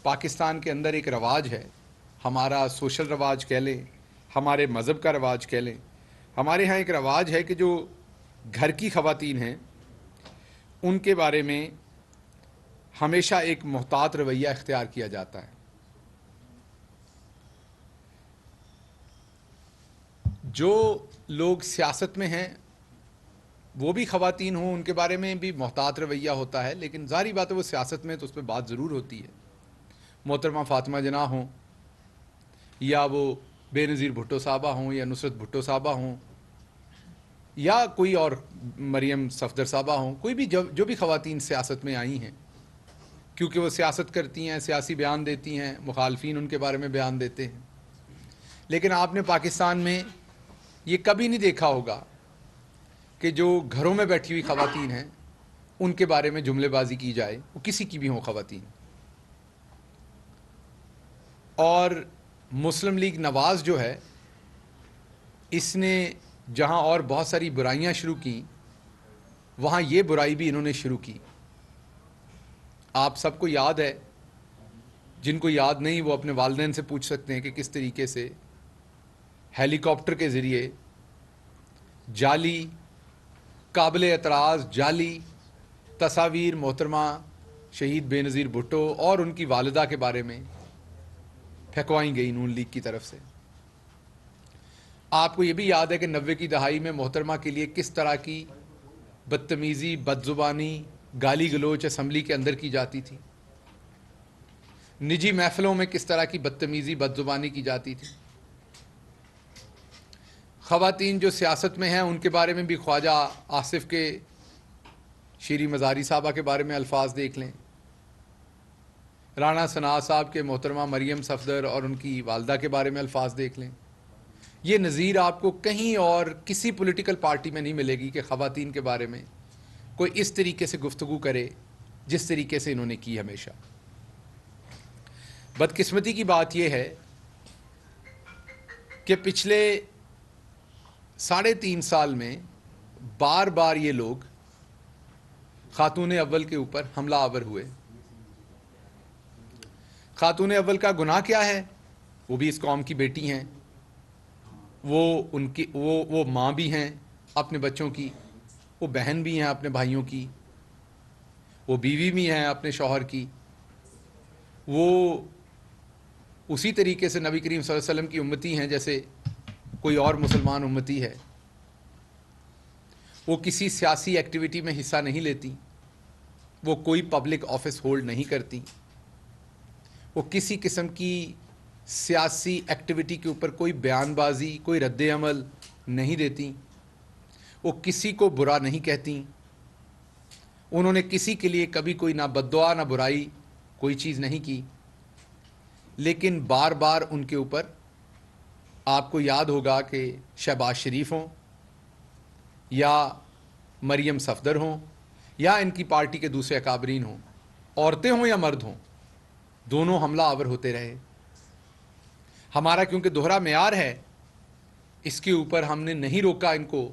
پاکستان کے اندر ایک رواج ہے، ہمارا سوشل رواج کہہ لیں، ہمارے مذہب کا رواج کہہ لیں، ہمارے ہاں ایک رواج ہے کہ جو گھر کی خواتین ہیں ان کے بارے میں ہمیشہ ایک محتاط رویہ اختیار کیا جاتا ہے. جو لوگ سیاست میں ہیں وہ بھی خواتین ہوں، ان کے بارے میں بھی محتاط رویہ ہوتا ہے، لیکن ظاہری بات ہے وہ سیاست میں تو اس پہ بات ضرور ہوتی ہے. محترمہ فاطمہ جناح ہوں یا وہ بے نظیر بھٹو صاحبہ ہوں یا نصرت بھٹو صاحبہ ہوں یا کوئی اور مریم صفدر صاحبہ ہوں، کوئی بھی جو بھی خواتین سیاست میں آئی ہیں، کیونکہ وہ سیاست کرتی ہیں، سیاسی بیان دیتی ہیں، مخالفین ان کے بارے میں بیان دیتے ہیں. لیکن آپ نے پاکستان میں یہ کبھی نہیں دیکھا ہوگا کہ جو گھروں میں بیٹھی ہوئی خواتین ہیں ان کے بارے میں جملے بازی کی جائے، وہ کسی کی بھی ہوں خواتین. اور مسلم لیگ نواز جو ہے، اس نے جہاں اور بہت ساری برائیاں شروع کیں وہاں یہ برائی بھی انہوں نے شروع کی. آپ سب کو یاد ہے، جن کو یاد نہیں وہ اپنے والدین سے پوچھ سکتے ہیں کہ کس طریقے سے ہیلی کاپٹر کے ذریعے جعلی، قابل اعتراض جعلی تصاویر محترمہ شہید بے نظیر بھٹو اور ان کی والدہ کے بارے میں پھینکوائی گئی نون لیگ کی طرف سے. آپ کو یہ بھی یاد ہے کہ 90 کی دہائی میں محترمہ کے لیے کس طرح کی بدتمیزی، بدزبانی، گالی گلوچ اسمبلی کے اندر کی جاتی تھی، نجی محفلوں میں کس طرح کی بدتمیزی، بدزبانی کی جاتی تھی. خواتین جو سیاست میں ہیں ان کے بارے میں بھی خواجہ آصف کے شیریں مزاری صاحبہ کے بارے میں الفاظ دیکھ لیں، رانا ثناء صاحب کے محترمہ مریم صفدر اور ان کی والدہ کے بارے میں الفاظ دیکھ لیں. یہ نظیر آپ کو کہیں اور کسی پولیٹیکل پارٹی میں نہیں ملے گی کہ خواتین کے بارے میں کوئی اس طریقے سے گفتگو کرے جس طریقے سے انہوں نے کی ہمیشہ. بدقسمتی کی بات یہ ہے کہ پچھلے 3.5 سال میں بار بار یہ لوگ خاتون اول کے اوپر حملہ آور ہوئے. خاتون اول کا گناہ کیا ہے؟ وہ بھی اس قوم کی بیٹی ہیں، وہ ماں بھی ہیں اپنے بچوں کی، وہ بہن بھی ہیں اپنے بھائیوں کی، وہ بیوی بھی ہیں اپنے شوہر کی، وہ اسی طریقے سے نبی کریم صلی اللہ علیہ وسلم کی امتی ہیں جیسے کوئی اور مسلمان امتی ہے. وہ کسی سیاسی ایکٹیویٹی میں حصہ نہیں لیتی، وہ کوئی پبلک آفس ہولڈ نہیں کرتی، وہ کسی قسم کی سیاسی ایکٹیویٹی کے اوپر کوئی بیان بازی، کوئی رد عمل نہیں دیتی، وہ کسی کو برا نہیں کہتی. انہوں نے کسی کے لیے کبھی کوئی نہ بددعا نہ برائی کوئی چیز نہیں کی. لیکن بار بار ان کے اوپر آپ کو یاد ہوگا کہ شہباز شریف ہوں یا مریم صفدر ہوں یا ان کی پارٹی کے دوسرے اکابرین ہوں، عورتیں ہوں یا مرد ہوں، دونوں حملہ آور ہوتے رہے. ہمارا کیونکہ دوہرا معیار ہے، اس کے اوپر ہم نے نہیں روکا ان کو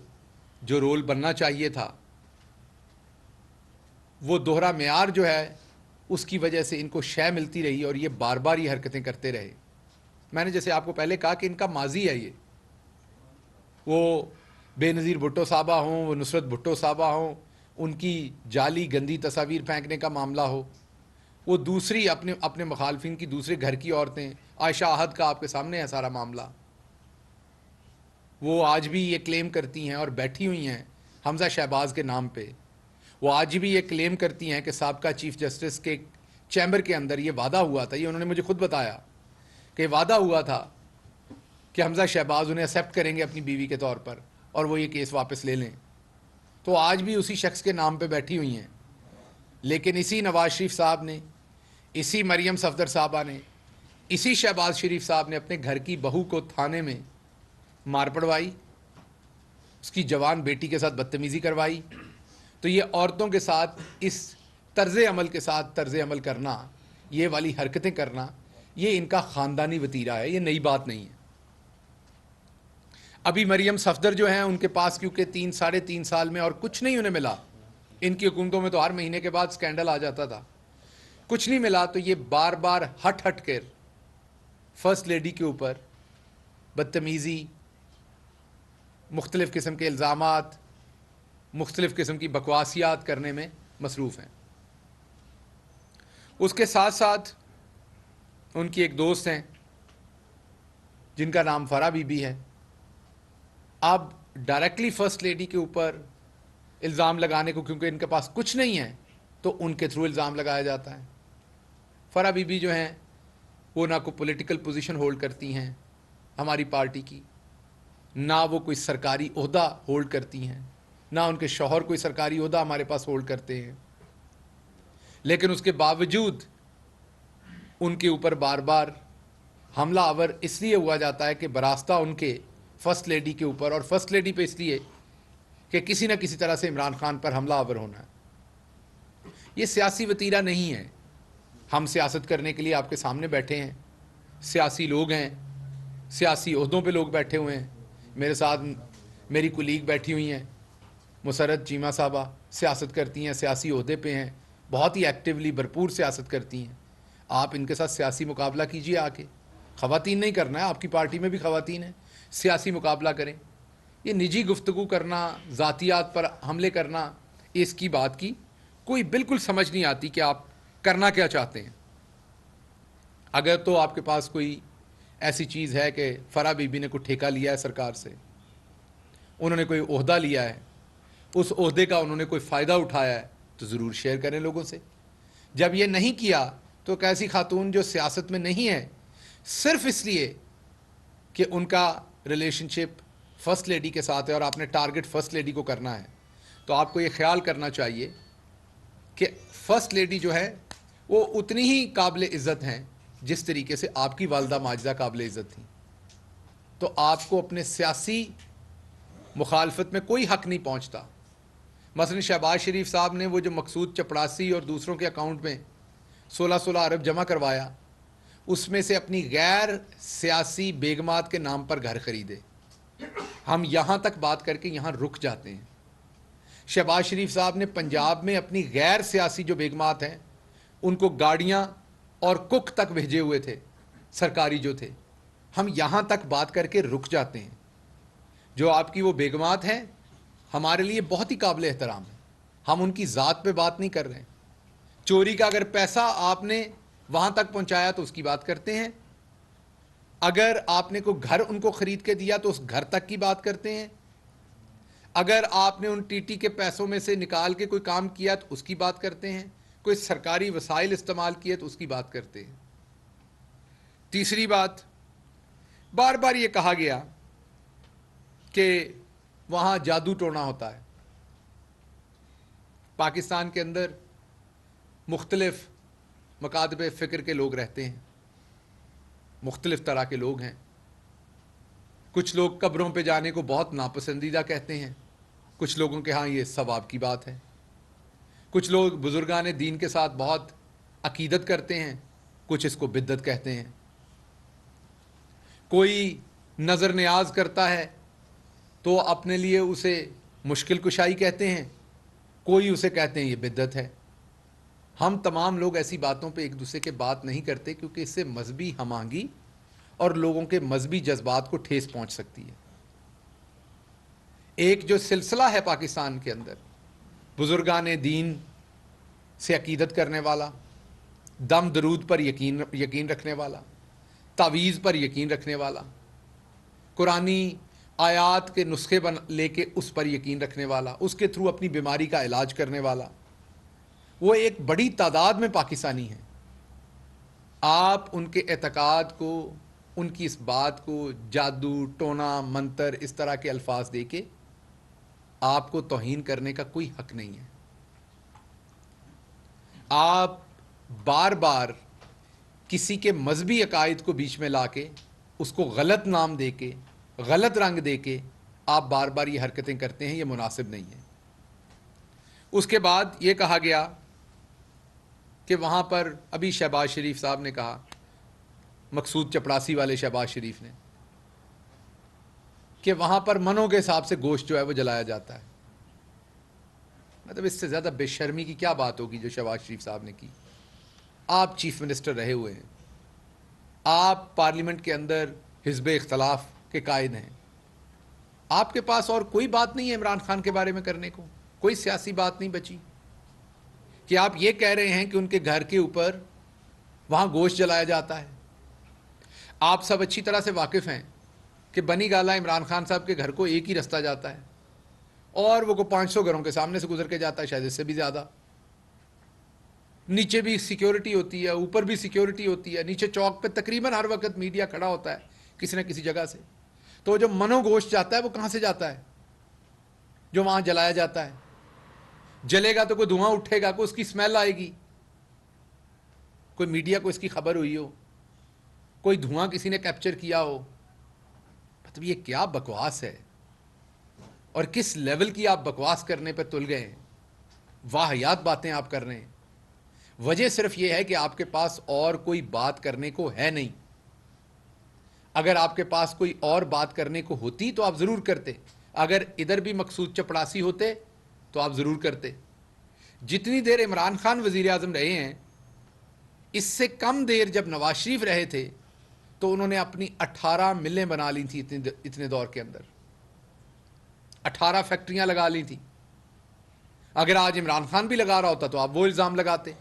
جو رول بننا چاہیے تھا. وہ دوہرا معیار جو ہے اس کی وجہ سے ان کو شے ملتی رہی اور یہ بار بار یہ حرکتیں کرتے رہے. میں نے جیسے آپ کو پہلے کہا کہ ان کا ماضی ہے، یہ وہ بے نظیر بھٹو صاحبہ ہوں، وہ نصرت بھٹو صاحبہ ہوں، ان کی جعلی گندی تصاویر پھینکنے کا معاملہ ہو، وہ دوسری اپنے مخالفین کی دوسرے گھر کی عورتیں، عائشہ احد کا آپ کے سامنے ہے سارا معاملہ. وہ آج بھی یہ کلیم کرتی ہیں اور بیٹھی ہوئی ہیں حمزہ شہباز کے نام پہ. وہ آج بھی یہ کلیم کرتی ہیں کہ سابقہ چیف جسٹس کے چیمبر کے اندر یہ وعدہ ہوا تھا، یہ انہوں نے مجھے خود بتایا کہ وعدہ ہوا تھا کہ حمزہ شہباز انہیں ایکسیپٹ کریں گے اپنی بیوی کے طور پر اور وہ یہ کیس واپس لے لیں. تو آج بھی اسی شخص کے نام پہ بیٹھی ہوئی ہیں. لیکن اسی نواز شریف صاحب نے، اسی مریم صفدر صاحبہ نے، اسی شہباز شریف صاحب نے اپنے گھر کی بہو کو تھانے میں مار پڑوائی، اس کی جوان بیٹی کے ساتھ بدتمیزی کروائی. تو یہ عورتوں کے ساتھ اس طرز عمل کے ساتھ طرز عمل کرنا، یہ والی حرکتیں کرنا، یہ ان کا خاندانی وتیرہ ہے، یہ نئی بات نہیں ہے. ابھی مریم صفدر جو ہیں ان کے پاس کیونکہ 3.5 سال میں اور کچھ نہیں انہیں ملا، ان کی حکومتوں میں تو ہر مہینے کے بعد سکینڈل آ جاتا تھا، کچھ نہیں ملا تو یہ بار بار ہٹ کر فرسٹ لیڈی کے اوپر بدتمیزی، مختلف قسم کے الزامات، مختلف قسم کی بکواسیات کرنے میں مصروف ہیں۔ اس کے ساتھ ساتھ ان کی ایک دوست ہیں جن کا نام فرح بی بی ہے، اب ڈائریکٹلی فرسٹ لیڈی کے اوپر الزام لگانے کو، کیونکہ ان کے پاس کچھ نہیں ہے تو ان کے تھرو الزام لگایا جاتا ہے۔ فرح بی بی جو ہیں وہ نہ کوئی پولیٹیکل پوزیشن ہولڈ کرتی ہیں ہماری پارٹی کی، نہ وہ کوئی سرکاری عہدہ ہولڈ کرتی ہیں، نہ ان کے شوہر کوئی سرکاری عہدہ ہمارے پاس ہولڈ کرتے ہیں، لیکن اس کے باوجود ان کے اوپر بار بار حملہ آور اس لیے ہوا جاتا ہے کہ براستہ ان کے فرسٹ لیڈی کے اوپر، اور فرسٹ لیڈی پہ اس لیے کہ کسی نہ کسی طرح سے عمران خان پر حملہ آور ہونا ہے۔ یہ سیاسی وتیرہ نہیں ہے۔ ہم سیاست کرنے کے لیے آپ کے سامنے بیٹھے ہیں، سیاسی لوگ ہیں، سیاسی عہدوں پہ لوگ بیٹھے ہوئے ہیں۔ میرے ساتھ میری کولیگ بیٹھی ہوئی ہیں، مسرت چیمہ صاحبہ سیاست کرتی ہیں، سیاسی عہدے پہ ہیں، بہت ہی ایکٹیولی بھرپور سیاست کرتی ہیں۔ آپ ان کے ساتھ سیاسی مقابلہ کیجئے آ کے، خواتین نہیں کرنا ہے، آپ کی پارٹی میں بھی خواتین ہیں، سیاسی مقابلہ کریں۔ یہ نجی گفتگو کرنا، ذاتیات پر حملے کرنا، اس کی بات کی کوئی بالکل سمجھ نہیں آتی کہ آپ کرنا کیا چاہتے ہیں۔ اگر تو آپ کے پاس کوئی ایسی چیز ہے کہ فرح بی بی نے کوئی ٹھیکہ لیا ہے سرکار سے، انہوں نے کوئی عہدہ لیا ہے، اس عہدے کا انہوں نے کوئی فائدہ اٹھایا ہے، تو ضرور شیئر کریں لوگوں سے۔ جب یہ نہیں کیا تو ایک ایسی خاتون جو سیاست میں نہیں ہے، صرف اس لیے کہ ان کا ریلیشن شپ فرسٹ لیڈی کے ساتھ ہے اور آپ نے ٹارگٹ فرسٹ لیڈی کو کرنا ہے، تو آپ کو یہ خیال کرنا چاہیے کہ فرسٹ لیڈی جو ہے وہ اتنی ہی قابل عزت ہیں جس طریقے سے آپ کی والدہ ماجدہ قابل عزت تھیں۔ تو آپ کو اپنے سیاسی مخالفت میں کوئی حق نہیں پہنچتا۔ مثلا شہباز شریف صاحب نے وہ جو مقصود چپڑاسی اور دوسروں کے اکاؤنٹ میں 16 ارب جمع کروایا، اس میں سے اپنی غیر سیاسی بیگمات کے نام پر گھر خریدے۔ ہم یہاں تک بات کر کے یہاں رک جاتے ہیں۔ شہباز شریف صاحب نے پنجاب میں اپنی غیر سیاسی جو بیگمات ہیں ان کو گاڑیاں اور کک تک بھیجے ہوئے تھے، سرکاری جو تھے۔ ہم یہاں تک بات کر کے رک جاتے ہیں۔ جو آپ کی وہ بیگمات ہیں ہمارے لیے بہت ہی قابل احترام ہے، ہم ان کی ذات پہ بات نہیں کر رہے ہیں۔ چوری کا اگر پیسہ آپ نے وہاں تک پہنچایا تو اس کی بات کرتے ہیں، اگر آپ نے کوئی گھر ان کو خرید کے دیا تو اس گھر تک کی بات کرتے ہیں، اگر آپ نے ان ٹی ٹی کے پیسوں میں سے نکال کے کوئی کام کیا تو اس کی بات کرتے ہیں، کوئی سرکاری وسائل استعمال کیے تو اس کی بات کرتے ہیں۔ تیسری بات، بار بار یہ کہا گیا کہ وہاں جادو ٹونا ہوتا ہے۔ پاکستان کے اندر مختلف مکاتب فکر کے لوگ رہتے ہیں، مختلف طرح کے لوگ ہیں۔ کچھ لوگ قبروں پہ جانے کو بہت ناپسندیدہ کہتے ہیں، کچھ لوگوں کے ہاں یہ ثواب کی بات ہے۔ کچھ لوگ بزرگان دین کے ساتھ بہت عقیدت کرتے ہیں، کچھ اس کو بدعت کہتے ہیں۔ کوئی نظر نیاز کرتا ہے تو اپنے لیے اسے مشکل کشائی کہتے ہیں، کوئی اسے کہتے ہیں یہ بدعت ہے۔ ہم تمام لوگ ایسی باتوں پہ ایک دوسرے کے بات نہیں کرتے کیونکہ اس سے مذہبی ہم آہنگی اور لوگوں کے مذہبی جذبات کو ٹھیس پہنچ سکتی ہے۔ ایک جو سلسلہ ہے پاکستان کے اندر بزرگان دین سے عقیدت کرنے والا، دم درود پر یقین رکھنے والا، تعویذ پر یقین رکھنے والا، قرآنی آیات کے نسخے لے کے اس پر یقین رکھنے والا، اس کے تھرو اپنی بیماری کا علاج کرنے والا، وہ ایک بڑی تعداد میں پاکستانی ہیں۔ آپ ان کے اعتقاد کو، ان کی اس بات کو جادو ٹونا منتر اس طرح کے الفاظ دے کے آپ کو توہین کرنے کا کوئی حق نہیں ہے۔ آپ بار بار کسی کے مذہبی عقائد کو بیچ میں لا کے اس کو غلط نام دے کے، غلط رنگ دے کے آپ بار بار یہ حرکتیں کرتے ہیں، یہ مناسب نہیں ہے۔ اس کے بعد یہ کہا گیا کہ وہاں پر ابھی شہباز شریف صاحب نے کہا، مقصود چپڑاسی والے شہباز شریف نے، کہ وہاں پر منوں کے حساب سے گوشت جو ہے وہ جلایا جاتا ہے۔ مطلب اس سے زیادہ بے شرمی کی کیا بات ہوگی جو شہباز شریف صاحب نے کی۔ آپ چیف منسٹر رہے ہوئے ہیں, آپ پارلیمنٹ کے اندر حزب اختلاف کے قائد ہیں, آپ کے پاس اور کوئی بات نہیں ہے عمران خان کے بارے میں کرنے کو, کوئی سیاسی بات نہیں بچی کہ آپ یہ کہہ رہے ہیں کہ ان کے گھر کے اوپر وہاں گوشت جلایا جاتا ہے. آپ سب اچھی طرح سے واقف ہیں کہ بنی گالہ عمران خان صاحب کے گھر کو ایک ہی رستہ جاتا ہے اور وہ کو 500 گھروں کے سامنے سے گزر کے جاتا ہے, شاید اس سے بھی زیادہ. نیچے بھی سیکیورٹی ہوتی ہے, اوپر بھی سیکیورٹی ہوتی ہے, نیچے چوک پہ تقریباً ہر وقت میڈیا کھڑا ہوتا ہے کسی نہ کسی جگہ سے. تو جو منو گوشت جاتا ہے وہ کہاں سے جاتا ہے جو وہاں جلایا جاتا ہے؟ جلے گا تو کوئی دھواں اٹھے گا, کوئی اس کی اسمیل آئے گی, کوئی میڈیا کو اس کی خبر ہوئی ہو, کوئی دھواں کسی نے کیپچر کیا ہو. مطلب یہ کیا بکواس ہے اور کس لیول کی آپ بکواس کرنے پہ تل گئے ہیں, واہیات باتیں آپ کر رہے ہیں. وجہ صرف یہ ہے کہ آپ کے پاس اور کوئی بات کرنے کو ہے نہیں. اگر آپ کے پاس کوئی اور بات کرنے کو ہوتی تو آپ ضرور کرتے, اگر ادھر بھی مقصود چپڑاسی ہوتے تو آپ ضرور کرتے. جتنی دیر عمران خان وزیر اعظم رہے ہیں, اس سے کم دیر جب نواز شریف رہے تھے تو انہوں نے اپنی 18 ملیں بنا لی تھی اتنے دور کے اندر, 18 فیکٹریاں لگا لی تھی. اگر آج عمران خان بھی لگا رہا ہوتا تو آپ وہ الزام لگاتے.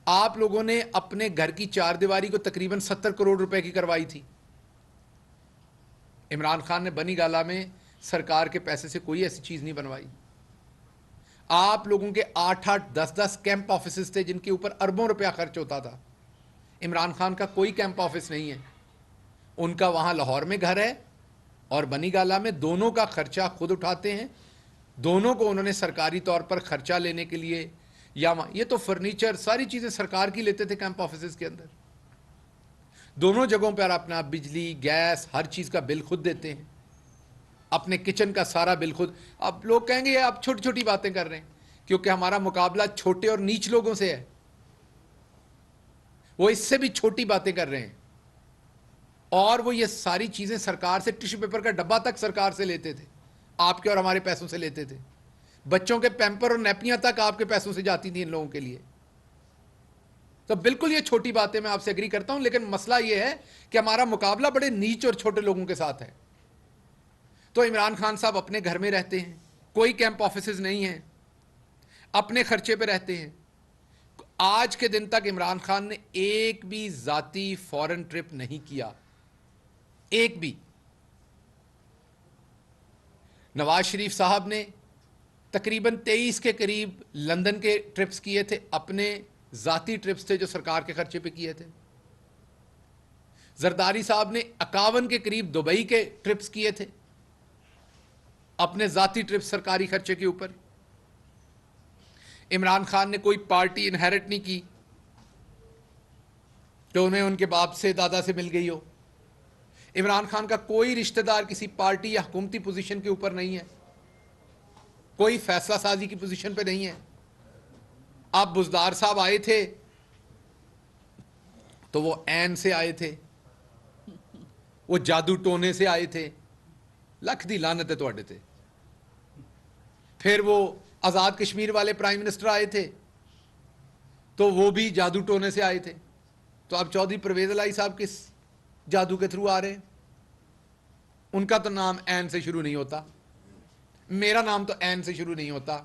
آپ لوگوں نے اپنے گھر کی چار دیواری کو تقریباً 70 کروڑ روپے کی کروائی تھی. عمران خان نے بنی گالہ میں سرکار کے پیسے سے کوئی ایسی چیز نہیں بنوائی. آپ لوگوں کے 8-8 10-10 کیمپ آفیسز تھے جن کے اوپر اربوں روپیہ خرچ ہوتا تھا. عمران خان کا کوئی کیمپ آفس نہیں ہے. ان کا وہاں لاہور میں گھر ہے اور بنی گالہ میں, دونوں کا خرچہ خود اٹھاتے ہیں. دونوں کو انہوں نے سرکاری طور پر خرچہ لینے کے لیے, یا یہ تو فرنیچر ساری چیزیں سرکار کی لیتے تھے کیمپ آفیسز کے اندر. دونوں جگہوں پر اپنا بجلی گیس ہر چیز کا بل خود دیتے ہیں, اپنے کچن کا سارا بل خود. اب لوگ کہیں گے یہ آپ چھوٹی چھوٹی باتیں کر رہے ہیں, کیونکہ ہمارا مقابلہ چھوٹے اور نیچ لوگوں سے ہے. وہ اس سے بھی چھوٹی باتیں کر رہے ہیں اور وہ یہ ساری چیزیں سرکار سے, ٹشو پیپر کا ڈبہ تک سرکار سے لیتے تھے, آپ کے اور ہمارے پیسوں سے لیتے تھے. بچوں کے پیمپر اور نیپیاں تک آپ کے پیسوں سے جاتی تھیں ان لوگوں کے لیے. تو بالکل یہ چھوٹی باتیں میں آپ سے ایگری کرتا ہوں, لیکن مسئلہ یہ ہے کہ ہمارا مقابلہ بڑے نیچ اور چھوٹے لوگوں کے ساتھ ہے. تو عمران خان صاحب اپنے گھر میں رہتے ہیں, کوئی کیمپ آفیسز نہیں ہیں, اپنے خرچے پہ رہتے ہیں. آج کے دن تک عمران خان نے ایک بھی ذاتی فورن ٹرپ نہیں کیا, ایک بھی. نواز شریف صاحب نے تقریباً 23 کے قریب لندن کے ٹرپس کیے تھے, اپنے ذاتی ٹرپس تھے جو سرکار کے خرچے پہ کیے تھے. زرداری صاحب نے 51 کے قریب دبئی کے ٹرپس کیے تھے, اپنے ذاتی ٹرپس سرکاری خرچے کے اوپر. عمران خان نے کوئی پارٹی انہیرٹ نہیں کی تو انہیں ان کے باپ سے دادا سے مل گئی ہو. عمران خان کا کوئی رشتہ دار کسی پارٹی یا حکومتی پوزیشن کے اوپر نہیں ہے, کوئی فیصلہ سازی کی پوزیشن پہ نہیں ہے. آپ بزدار صاحب آئے تھے تو وہ این سے آئے تھے, وہ جادو ٹونے سے آئے تھے, لکھ دی لعنت ہے تواڈے تے. پھر وہ آزاد کشمیر والے پرائم منسٹر آئے تھے تو وہ بھی جادو ٹونے سے آئے تھے. تو اب چودھری پرویز الہی صاحب کس جادو کے تھرو آ رہے ہیں؟ ان کا تو نام این سے شروع نہیں ہوتا, میرا نام تو این سے شروع نہیں ہوتا,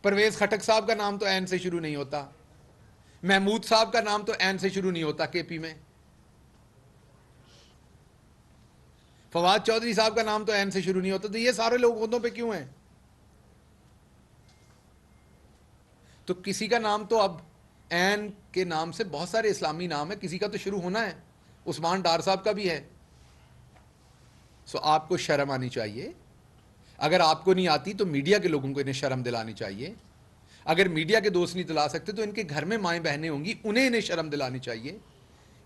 پرویز خٹک صاحب کا نام تو این سے شروع نہیں ہوتا, محمود صاحب کا نام تو این سے شروع نہیں ہوتا کے پی میں, فواد چودھری صاحب کا نام تو این سے شروع نہیں ہوتا. تو یہ سارے لوگ عہدوں پہ کیوں ہیں؟ تو کسی کا نام تو اب این کے نام سے بہت سارے اسلامی نام ہے, کسی کا تو شروع ہونا ہے. عثمان ڈار صاحب کا بھی ہے. سو آپ کو شرم آنی چاہیے. اگر آپ کو نہیں آتی تو میڈیا کے لوگوں کو انہیں شرم دلانی چاہیے. اگر میڈیا کے دوست نہیں دلا سکتے تو ان کے گھر میں مائیں بہنیں ہوں گی, انہیں شرم دلانی چاہیے.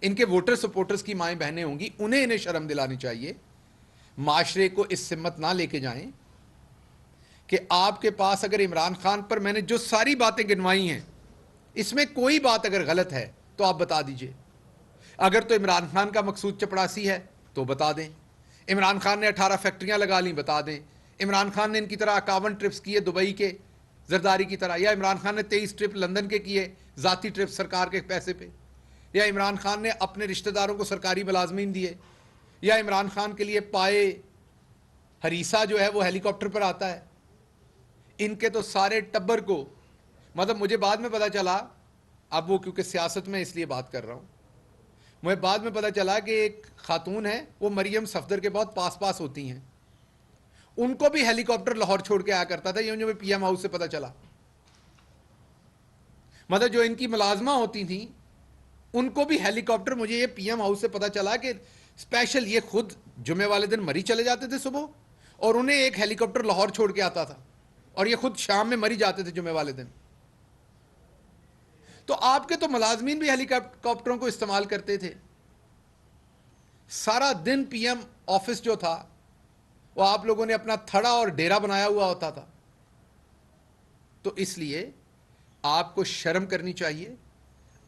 ان کے ووٹر سپورٹرز کی مائیں بہنیں ہوں گی, انہیں شرم دلانی چاہیے. معاشرے کو اس سمت نہ لے کے جائیں کہ آپ کے پاس اگر عمران خان پر میں نے جو ساری باتیں گنوائی ہیں اس میں کوئی بات اگر غلط ہے تو آپ بتا دیجئے. اگر تو عمران خان کا مقصود چپڑاسی ہے تو بتا دیں. عمران خان نے 18 فیکٹریاں لگا لیں, بتا دیں. عمران خان نے ان کی طرح 51 ٹرپس کیے دبئی کے زرداری کی طرح, یا عمران خان نے 23 ٹرپ لندن کے کیے ذاتی ٹرپ سرکار کے پیسے پہ, یا عمران خان نے اپنے رشتہ داروں کو سرکاری ملازمین دیے, یا عمران خان کے لیے پائے ہریسہ جو ہے وہ ہیلی کاپٹر پر آتا ہے. ان کے تو سارے ٹبر کو, مطلب مجھے بعد میں پتا چلا, اب وہ کیونکہ سیاست میں اس لیے بات کر رہا ہوں, مجھے بعد میں پتا چلا کہ ایک خاتون ہے, وہ مریم صفدر کے بہت پاس ہوتی ہیں, ان کو بھی ہیلی کاپٹر لاہور چھوڑ کے آیا کرتا تھا. یہ جو پی ایم ہاؤس سے پتا چلا, مطلب جو ان کی ملازمہ ہوتی تھیں ان کو بھی ہیلی کاپٹر, مجھے یہ پی ایم ہاؤس سے پتا چلا کہ اسپیشل یہ خود جمعے والے دن مری چلے جاتے تھے صبح, اور انہیں ایک ہیلی کاپٹر لاہور چھوڑ کے آتا تھا, اور یہ خود شام میں مری جاتے تھے جمعے والے دن. تو آپ کے تو ملازمین بھی ہیلی کاپٹروں کو استعمال کرتے تھے. سارا دن پی ایم آفس جو تھا وہ آپ لوگوں نے اپنا تھڑا اور ڈیرا بنایا ہوا ہوتا تھا. تو اس لیے آپ کو شرم کرنی چاہیے.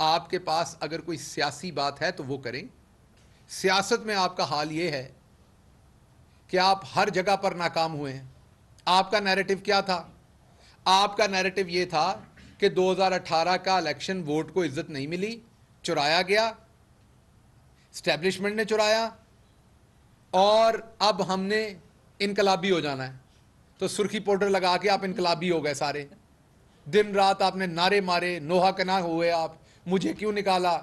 آپ کے پاس اگر کوئی سیاسی بات ہے تو وہ کریں. سیاست میں آپ کا حال یہ ہے کہ آپ ہر جگہ پر ناکام ہوئے ہیں. آپ کا نیریٹو کیا تھا؟ آپ کا نیریٹو یہ تھا کہ 2018 کا الیکشن ووٹ کو عزت نہیں ملی, چرایا گیا, اسٹیبلشمنٹ نے چرایا, اور اب ہم نے انقلابی ہو جانا ہے. تو سرخی پاؤڈر لگا کے آپ انقلابی ہو گئے سارے. دن رات آپ نے نعرے مارے, نوحہ کنا ہوئے آپ, مجھے کیوں نکالا.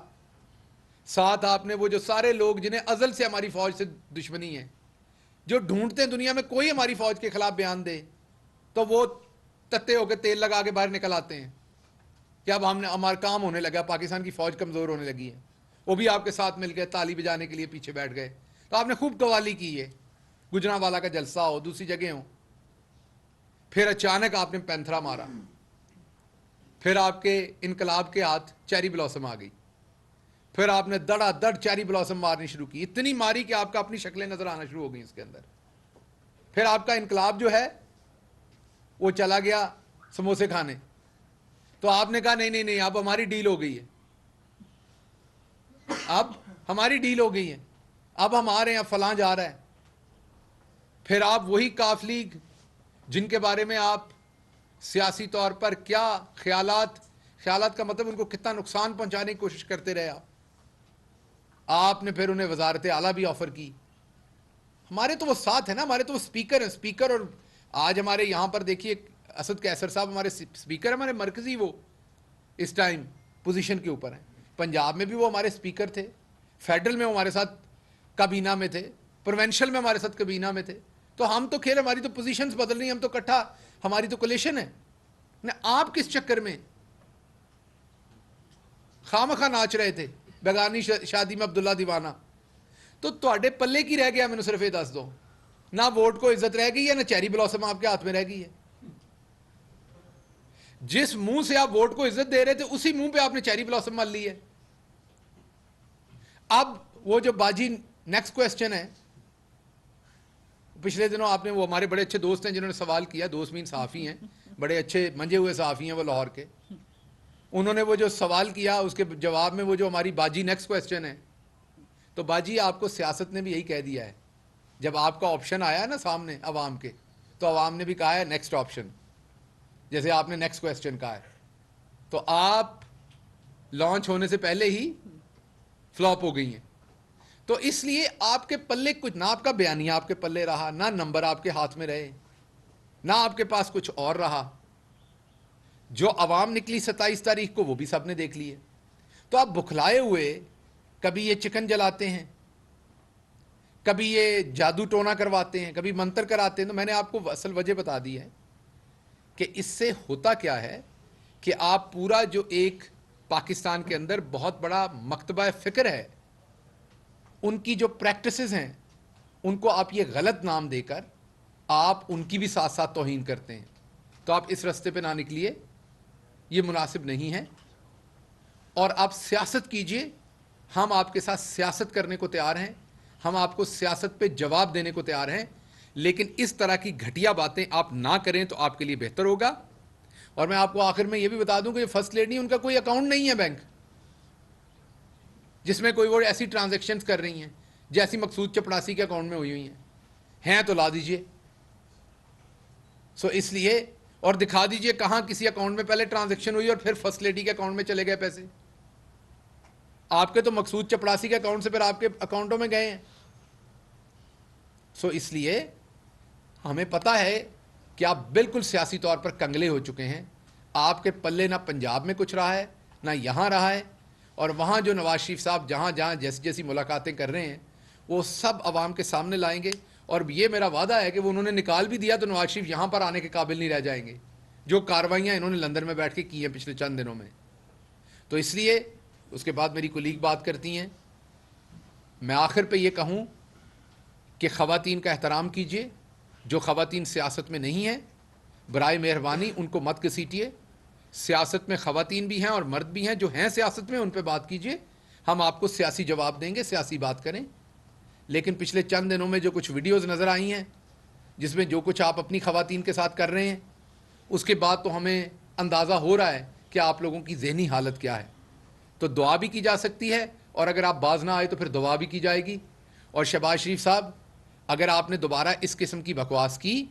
ساتھ آپ نے وہ جو سارے لوگ جنہیں ازل سے ہماری فوج سے دشمنی ہے, جو ڈھونڈتے ہیں دنیا میں کوئی ہماری فوج کے خلاف بیان دے, تو وہ تتے ہو کے تیل لگا کے باہر نکل آتے ہیں کہ اب ہمارا کام ہونے لگا, پاکستان کی فوج کمزور ہونے لگی ہے. وہ بھی آپ کے ساتھ مل گئے, تالی بجانے کے لیے پیچھے بیٹھ گئے. تو آپ نے خوب قوالی کی ہے, گجرانوالا کا جلسہ ہو, دوسری جگہ ہو, پھر اچانک آپ نے پینتھرا مارا, پھر آپ کے انقلاب کے ہاتھ چیری بلاسم آ گئی, پھر آپ نے دڑا دڑ چیری بلاسم مارنی شروع کی, اتنی ماری کہ آپ کا اپنی شکلیں نظر آنا شروع ہو گئی اس کے اندر. پھر آپ کا انقلاب جو ہے وہ چلا گیا سموسے کھانے. تو آپ نے کہا نہیں اب ہماری ڈیل ہو گئی ہے, اب ہماری ڈیل ہو گئی ہے, اب ہم آ رہے ہیں, فلاں جا رہا ہے. پھر آپ وہی کاف لیگ جن کے بارے میں آپ سیاسی طور پر کیا خیالات کا مطلب ان کو کتنا نقصان پہنچانے کی کوشش کرتے رہے آپ نے پھر انہیں وزارت اعلیٰ بھی آفر کی. ہمارے تو وہ ساتھ ہے نا, ہمارے تو وہ اسپیکر ہیں, اسپیکر. اور آج ہمارے یہاں پر دیکھیے اسد قیصر صاحب ہمارے اسپیکر, ہمارے مرکزی وہ اس ٹائم پوزیشن کے اوپر ہیں. پنجاب میں بھی وہ ہمارے اسپیکر تھے, فیڈرل میں وہ ہمارے ساتھ کابینہ میں تھے, پروونشل میں ہمارے ساتھ کابینہ میں تھے. تو ہم تو کھیل, ہماری تو پوزیشنز بدل رہی ہیں, ہم تو اکٹھا, ہماری تو کولیشن ہے. آپ کس چکر میں خامخواہ ناچ رہے تھے بیگانی شادی میں عبداللہ دیوانہ. تو تواڈے پلے کی رہ گیا, مینوں صرف یہ دس دو, نہ ووٹ کو عزت رہ گئی ہے, نہ چیری بلاسم آپ کے ہاتھ میں رہ گئی ہے. جس منہ سے آپ ووٹ کو عزت دے رہے تھے اسی منہ پہ آپ نے چیری بلاسم مال لی ہے. اب وہ جو باجی نیکسٹ کوسچن ہے, پچھلے دنوں آپ نے, وہ ہمارے بڑے اچھے دوست ہیں جنہوں نے سوال کیا, دوست مین صحافی ہیں, بڑے اچھے منجے ہوئے صحافی ہیں وہ لاہور کے, انہوں نے وہ جو سوال کیا اس کے جواب میں وہ جو ہماری باجی نیکسٹ کوسچن ہے. تو باجی آپ کو سیاست نے بھی یہی کہہ دیا ہے, جب آپ کا آپشن آیا ہے نا سامنے عوام کے, تو عوام نے بھی کہا ہے نیکسٹ آپشن, جیسے آپ نے نیکسٹ کوسچن کہا ہے. تو آپ لانچ ہونے سے پہلے ہی فلاپ ہو گئی ہیں. تو اس لیے آپ کے پلے کچھ نہ, آپ کا بیانیہ آپ کے پلے رہا, نہ نمبر آپ کے ہاتھ میں رہے, نہ آپ کے پاس کچھ اور رہا. جو عوام نکلی 27 تاریخ کو وہ بھی سب نے دیکھ لی ہے. تو آپ بکھلائے ہوئے کبھی یہ چکن جلاتے ہیں, کبھی یہ جادو ٹونا کرواتے ہیں, کبھی منتر کراتے ہیں. تو میں نے آپ کو اصل وجہ بتا دی ہے کہ اس سے ہوتا کیا ہے کہ آپ پورا جو ایک پاکستان کے اندر بہت بڑا مکتبہ فکر ہے, ان کی جو پریکٹسز ہیں ان کو آپ یہ غلط نام دے کر آپ ان کی بھی ساتھ ساتھ توہین کرتے ہیں. تو آپ اس رستے پہ نہ نکلیے, یہ مناسب نہیں ہے. اور آپ سیاست کیجئے, ہم آپ کے ساتھ سیاست کرنے کو تیار ہیں, ہم آپ کو سیاست پہ جواب دینے کو تیار ہیں, لیکن اس طرح کی گھٹیا باتیں آپ نہ کریں تو آپ کے لیے بہتر ہوگا. اور میں آپ کو آخر میں یہ بھی بتا دوں کہ یہ فرسٹ لیڈی, ان کا کوئی اکاؤنٹ نہیں ہے بینک جس میں کوئی وہ ایسی ٹرانزیکشنز کر رہی ہیں جیسی مقصود چپڑاسی کے اکاؤنٹ میں ہوئی ہیں. تو لا دیجئے. سو اس لیے اور دکھا دیجئے کہاں کسی اکاؤنٹ میں پہلے ٹرانزیکشن ہوئی اور پھر فرسٹ لیڈی کے اکاؤنٹ میں چلے گئے پیسے. آپ کے تو مقصود چپڑاسی کے اکاؤنٹ سے پھر آپ کے اکاؤنٹوں میں گئے ہیں. سو اس لیے ہمیں پتا ہے کہ آپ بالکل سیاسی طور پر کنگلے ہو چکے ہیں. آپ کے پلے نہ پنجاب میں کچھ رہا ہے نہ یہاں رہا ہے, اور وہاں جو نواز شریف صاحب جہاں جہاں جیسی جیسی ملاقاتیں کر رہے ہیں وہ سب عوام کے سامنے لائیں گے. اور یہ میرا وعدہ ہے کہ وہ انہوں نے نکال بھی دیا تو نواز شریف یہاں پر آنے کے قابل نہیں رہ جائیں گے, جو کارروائیاں انہوں نے لندن میں بیٹھ کے کی ہیں پچھلے چند دنوں میں. تو اس لیے اس کے بعد میری کولیگ بات کرتی ہیں. میں آخر پہ یہ کہوں کہ خواتین کا احترام کیجیے. جو خواتین سیاست میں نہیں ہیں برائے مہربانی ان کو مت گھسیٹیے. سیاست میں خواتین بھی ہیں اور مرد بھی ہیں, جو ہیں سیاست میں ان پہ بات کیجیے. ہم آپ کو سیاسی جواب دیں گے, سیاسی بات کریں. لیکن پچھلے چند دنوں میں جو کچھ ویڈیوز نظر آئی ہیں جس میں جو کچھ آپ اپنی خواتین کے ساتھ کر رہے ہیں, اس کے بعد تو ہمیں اندازہ ہو رہا ہے کہ آپ لوگوں کی ذہنی حالت کیا ہے. تو دعا بھی کی جا سکتی ہے, اور اگر آپ باز نہ آئے تو پھر دعا بھی کی جائے گی. اور شہباز شریف صاحب, اگر آپ نے دوبارہ اس قسم کی بکواس کی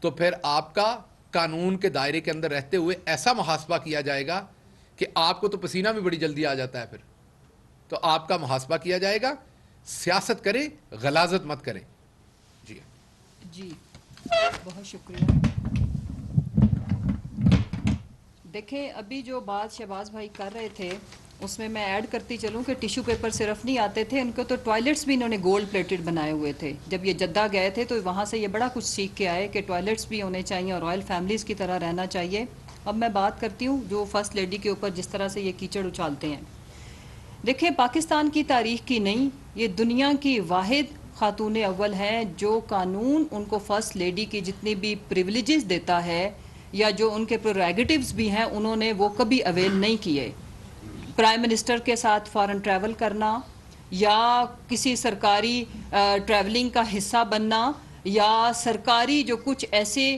تو پھر آپ کا قانون کے دائرے کے اندر رہتے ہوئے ایسا محاسبہ کیا جائے گا کہ آپ کو تو پسینہ بھی بڑی جلدی آ جاتا ہے. پھر تو آپ کا محاسبہ کیا جائے گا. سیاست کریں, غلاظت مت کریں. جی بہت شکریہ. دیکھیں ابھی جو بات شہباز بھائی کر رہے تھے اس میں ایڈ کرتی چلوں کہ ٹیشو پیپر صرف نہیں آتے تھے, ان کو تو ٹوائلٹس بھی انہوں نے گولڈ پلیٹڈ بنائے ہوئے تھے. جب یہ جدہ گئے تھے تو وہاں سے یہ بڑا کچھ سیکھ کے آئے کہ ٹوائلٹس بھی ہونے چاہیے اور رائل فیملیز کی طرح رہنا چاہیے. اب میں بات کرتی ہوں جو فرسٹ لیڈی کے اوپر جس طرح سے یہ کیچڑ اچھالتے ہیں. دیکھیں پاکستان کی تاریخ کی نہیں, یہ دنیا کی واحد خاتون اول ہیں جو قانون ان کو فرسٹ لیڈی کی جتنی بھی پریولیجز دیتا ہے یا جو ان کے پروریگیٹیوز بھی ہیں انہوں نے وہ کبھی اویل نہیں کیے. پرائم منسٹر کے ساتھ فارن ٹریول کرنا یا کسی سرکاری ٹریولنگ کا حصہ بننا یا سرکاری جو کچھ ایسے